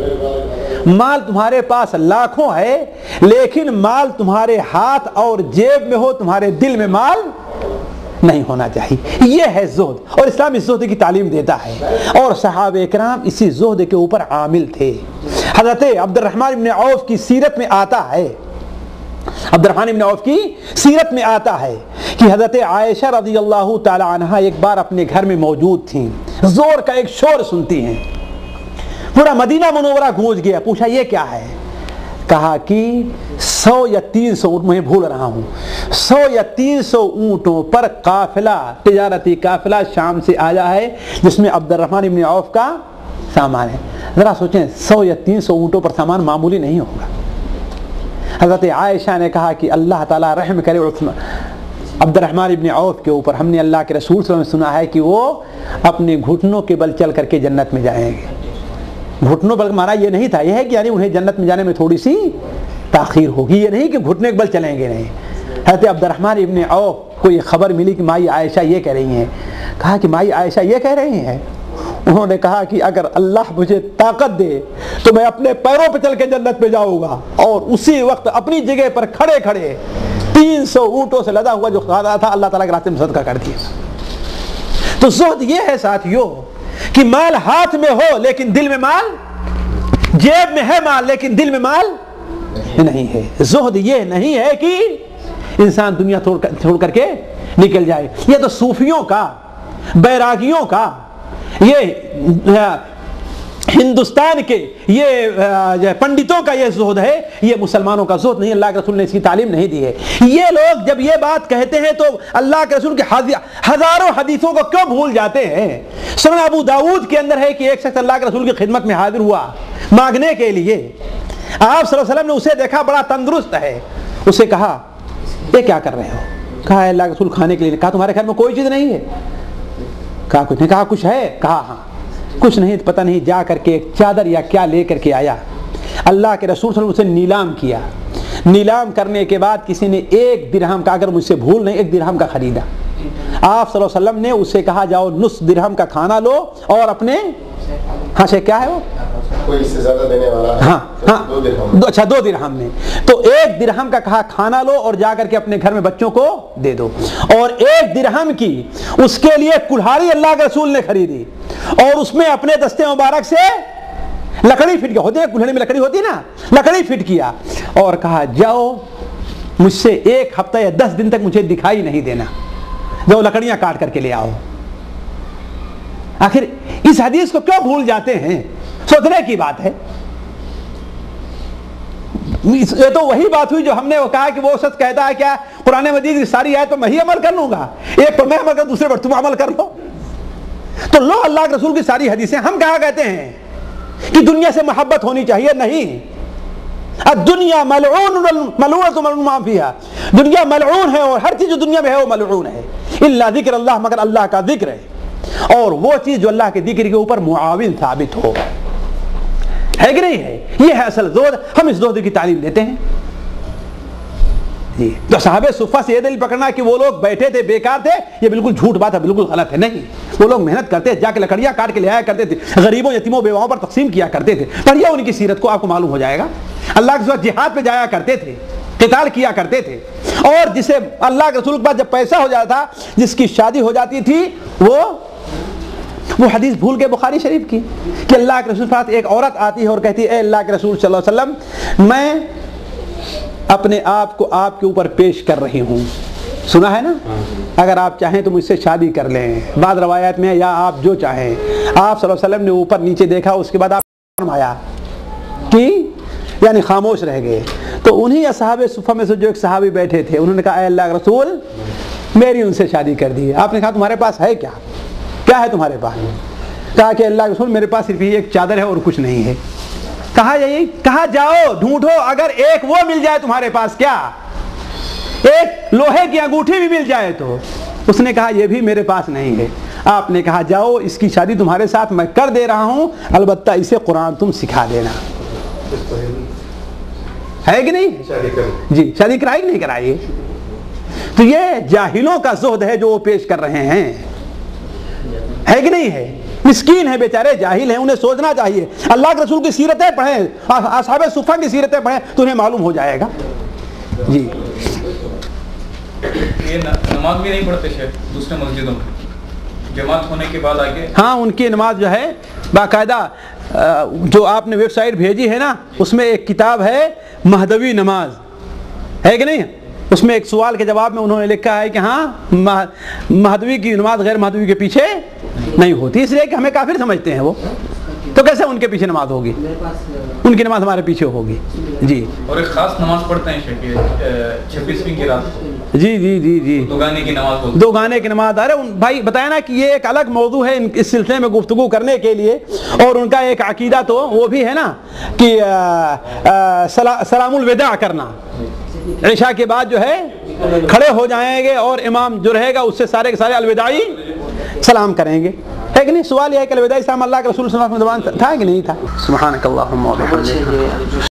مال تمہارے پاس لاکھوں ہے لیکن مال تمہارے ہاتھ اور جیب میں ہو, تمہارے دل میں مال نہیں ہونا چاہیے. یہ ہے زہد, اور اسلام اس زہد کی تعلیم دیتا ہے, اور صحابہ اکرام اسی زہد کے اوپر عامل تھے. حضرت عبد الرحمن بن عوف کی سیرت میں آتا ہے, عبد الرحمن بن عوف کی سیرت میں آتا ہے کہ حضرت عائشہ رضی اللہ تعالی عنہا ایک بار اپنے گھر میں موجود تھیں, زور کا ایک شور سنتی ہیں, پورا مدینہ منورہ گونج گیا. پوچھا یہ کیا ہے؟ کہا کہ 100 یا 300 اونٹ, میں بھول رہا ہوں, 100 یا 300 اونٹوں پر قافلہ, تجارتی قافلہ شام سے آیا ہے جس میں عبد الرحمن بن عوف کا سامان ہے. ذرا سوچیں 100 یا 300 اونٹوں پر سامان معمولی نہیں ہوگا. حضرت عائشہ نے کہا کہ اللہ تعالیٰ رحم کرے عبد الرحمن بن عوف کے اوپر, ہم نے اللہ کے رسول صلی اللہ علیہ وسلم سنا ہے کہ وہ اپنے گھٹنوں کے بل چل کر کے جنت میں جائیں گے. گھٹنوں بل مانا یہ نہیں تھا, یہ ہے کہ یعنی انہیں جنت میں جانے میں تھوڑی سی تاخیر ہوگی، یہ نہیں کہ گھٹنے کے بل چلیں گے، نہیں۔ حضرت عبد الرحمن ابن عوف کو یہ خبر ملی کہ مائی عائشہ یہ کہہ رہی ہیں، کہا کہ مائی عائشہ یہ کہہ رہی ہیں؟ انہوں نے کہا کہ اگر اللہ مجھے طاقت دے تو میں اپنے پیروں پہ چل کے جنت پہ جاؤں گا، اور اسی وقت اپنی جگہ پر کھڑے کھڑے 300 اونٹوں سے لدا ہوا جو کھانا تھا اللہ تعالیٰ کے راستے میں صدقہ کر دیا۔ تو زہد یہ ہے ساتھیوں کہ مال ہاتھ میں ہو لیکن دل میں مال، جیب میں ہے مال لیکن دل میں مال نہیں ہے۔ زہد یہ نہیں ہے کہ انسان دنیا چھوڑ کر کے نکل جائے، یہ تو صوفیوں کا، بیراگیوں کا، یہ ہندوستان کے یہ پنڈتوں کا یہ زہد ہے، یہ مسلمانوں کا زہد نہیں۔ اللہ کے رسول نے اس کی تعلیم نہیں دی ہے۔ یہ لوگ جب یہ بات کہتے ہیں تو اللہ کے رسول کے ہزاروں حدیثوں کو کیوں بھول جاتے ہیں؟ سنن ابو داؤد کے اندر ہے کہ ایک شخص اللہ کے رسول کی خدمت میں حاضر ہوا مانگنے کے لیے، آپ صلی اللہ علیہ وسلم نے اسے دیکھا بڑا تندرست ہے، اسے کہا یہ کیا کر رہے ہو؟ کہا اللہ کے رسول کھانے کے لیے۔ کہا تمہارے گھر میں کوئی چیز نہیں ہے؟ کہا کچھ نہیں۔ کہا کچھ ہے؟ کہا ہاں کچھ نہیں، پتہ نہیں جا کر کے ایک چادر یا کیا لے کر کے آیا۔ اللہ کے رسول صلی اللہ علیہ وسلم اسے نیلام کیا، نیلام کرنے کے بعد کسی نے 1 درہم کا، اگر مجھ سے بھول نہیں 1 درہم کا خریدا۔ آپ صلی اللہ علیہ وسلم نے اسے کہا جاؤ نصف درہم کا کھانا لو اور اپنے ہاں سے کیا ہے وہ
کوئی اس سے زیادہ دینے والا ہے،
ہاں
2 درہم،
اچھا 2 درہم میں، تو 1 درہم کا کہا کھانا لو اور جا کر کے اپنے گھر میں بچوں کو دے دو، اور 1 درہم کی اس کے لیے کلہاڑی اللہ کے رسول نے خریدی اور اس میں اپنے دستے مبارک سے لکڑی فٹ کیا، ہوتی ہے کلہڑی میں لکڑی ہوتی نا، لکڑی فٹ کیا اور کہا جاؤ مجھ سے 1 ہفتہ یا 10 دن تک مجھے دکھائی نہیں دینا، جاؤ لکڑیاں کاٹ کر کے لے آؤ۔ آخر اس حدیث کو کیوں بھول جاتے ہیں؟ سوچنے کی بات ہے۔ یہ تو وہی بات ہوئی جو ہم نے وہ کہا کہ وہ شخص کہتا ہے کیا قرآن مجید کی ساری آیت پر میں ہی عمل کر لوں گا، ایک پر میں عمل کر دوسرے پر تم عمل کر لو، تو لو اللہ کے رسول کی ساری حدیثیں۔ ہم کہا کہتے ہیں کہ دنیا سے محبت ہونی چاہیے، نہیں، الدنیا ملعون ملعونۃ ملعون ما فیہا، دنیا ملعون ہے اور ہر چیز جو دنیا میں ہے وہ ملعون ہے، الا ذکر اللہ، مگر اللہ کا ذکر ہے، اور وہ چیز جو اللہ کے ذکر کے اوپر معاون ثابت ہو، ہے کہ نہیں ہے؟ یہ ہے اصل زہد۔ ہم اس زہد کی تعلیم دیتے ہیں جی۔ تو صحابہ صفہ سے یہ دلیل پکڑنا کہ وہ لوگ بیٹھے تھے بیکار تھے، یہ بالکل جھوٹ بات ہے، بالکل غلط ہے، نہیں، وہ لوگ محنت کرتے، جا کے لکڑیاں کاٹ کے لے آیا کرتے تھے، غریبوں یتیموں بیواؤں پر تقسیم کیا کرتے تھے۔ پڑھیے ان کی سیرت کو، آپ کو معلوم ہو جائے گا۔ اللہ کے ساتھ جہاد پہ جایا کرتے تھے، قتال کیا کرتے تھے، اور جسے اللہ کے رسول کے پاس جب پیسہ ہو جاتا تھا، جس کی شادی ہو جاتی تھی، وہ حدیث بھول کے بخاری شریف کی کہ اللہ کے رسول کے پاس ایک عورت آتی ہے اور کہتی ہے اے اللہ کے رسول صلی اللہ علیہ وسلم، میں اپنے آپ کو آپ کے اوپر پیش کر رہی ہوں، سنا ہے نا، اگر آپ چاہیں تو مجھ سے شادی کر لیں، بعض روایات میں یا آپ جو چاہیں۔ آپ صلی اللہ علیہ وسلم نے اوپر نیچے دیکھا، اس کے بعد آپ فرمایا کہ یعنی خاموش رہ گئے۔ تو انہی اصحاب صفہ میں سے جو ایک صحابی بیٹھے تھے، انہوں نے کہا اے اللہ کے رسول میری ان سے شادی کر دی۔ آپ نے کہا تمہارے پاس ہے کیا ہے تمہارے پاس؟ کہا کہ اللہ کے رسول میرے پاس صرف ایک چادر ہے اور کچھ نہیں ہے۔ کہا یہی، کہا جاؤ ڈھونڈو، اگر ایک وہ مل جائے تمہارے پاس، کیا ایک لوہے کی انگوٹھی بھی مل جائے تو؟ اس نے کہا یہ بھی میرے پاس نہیں ہے۔ آپ نے کہا جاؤ اس کی شادی تمہارے ساتھ میں کر دے رہا ہوں، البتہ اسے قرآن تم سکھا دینا، ہے کہ نہیں؟ جی شادی کرائی کہ نہیں کرائی؟ تو یہ جاہلوں کا زہد ہے جو وہ پیش کر رہے ہیں، ہے کہ نہیں ہے؟ مسکین ہیں بیچارے، جاہل ہیں، انہیں سوچنا چاہیے۔ اللہ کے رسول کی سیرتیں پڑھیں، اصحاب صفہ کی سیرتیں پڑھیں تو انہیں معلوم ہو جائے گا۔ جی
یہ نماز بھی نہیں پڑھتے شیخ دوسرے مسجدوں میں جماعت ہونے کے بعد آگے؟
ہاں ان کی نماز جو ہے باقاعدہ، جو آپ نے ویب سائٹ بھیجی ہے نا، اس میں ایک کتاب ہے مہدوی نماز، ہے کہ نہیں؟ اس میں ایک سوال کے جواب میں انہوں نے لکھا ہے کہ ہاں مہدوی کی نماز غیر مہدوی کے پیچھے نہیں ہوتی، اس لیے کہ ہمیں کافر سمجھتے ہیں وہ، تو کیسے ان کے پیچھے نماز ہوگی؟ ان کی نماز ہمارے پیچھے ہوگی۔ جی اور ایک خاص نماز پڑھتے ہیں شیخ 26ویں کی رات کو، جی جی جی جی دو گانے کی نماز، دو گانے کی نماز۔ ارے بھائی بتایا نا کہ یہ ایک الگ موضوع ہے اس سلسلے میں گفتگو کرنے کے لیے، اور ان کا ایک عقیدہ تو وہ بھی ہے نا کہ سلام الوداع کرنا، عشاء کے بعد جو ہے کھڑے ہو جائیں گے اور امام جو رہے گا اس سے سارے کے سارے الوداعی سلام کریں گے، ہے کہ نہیں؟ سوال یہ ہے کہ الوداعی سلام اللہ کے رسول صلی اللہ علیہ وسلم تھا کہ نہیں تھا؟ سبحانک اللہم و بحمدک۔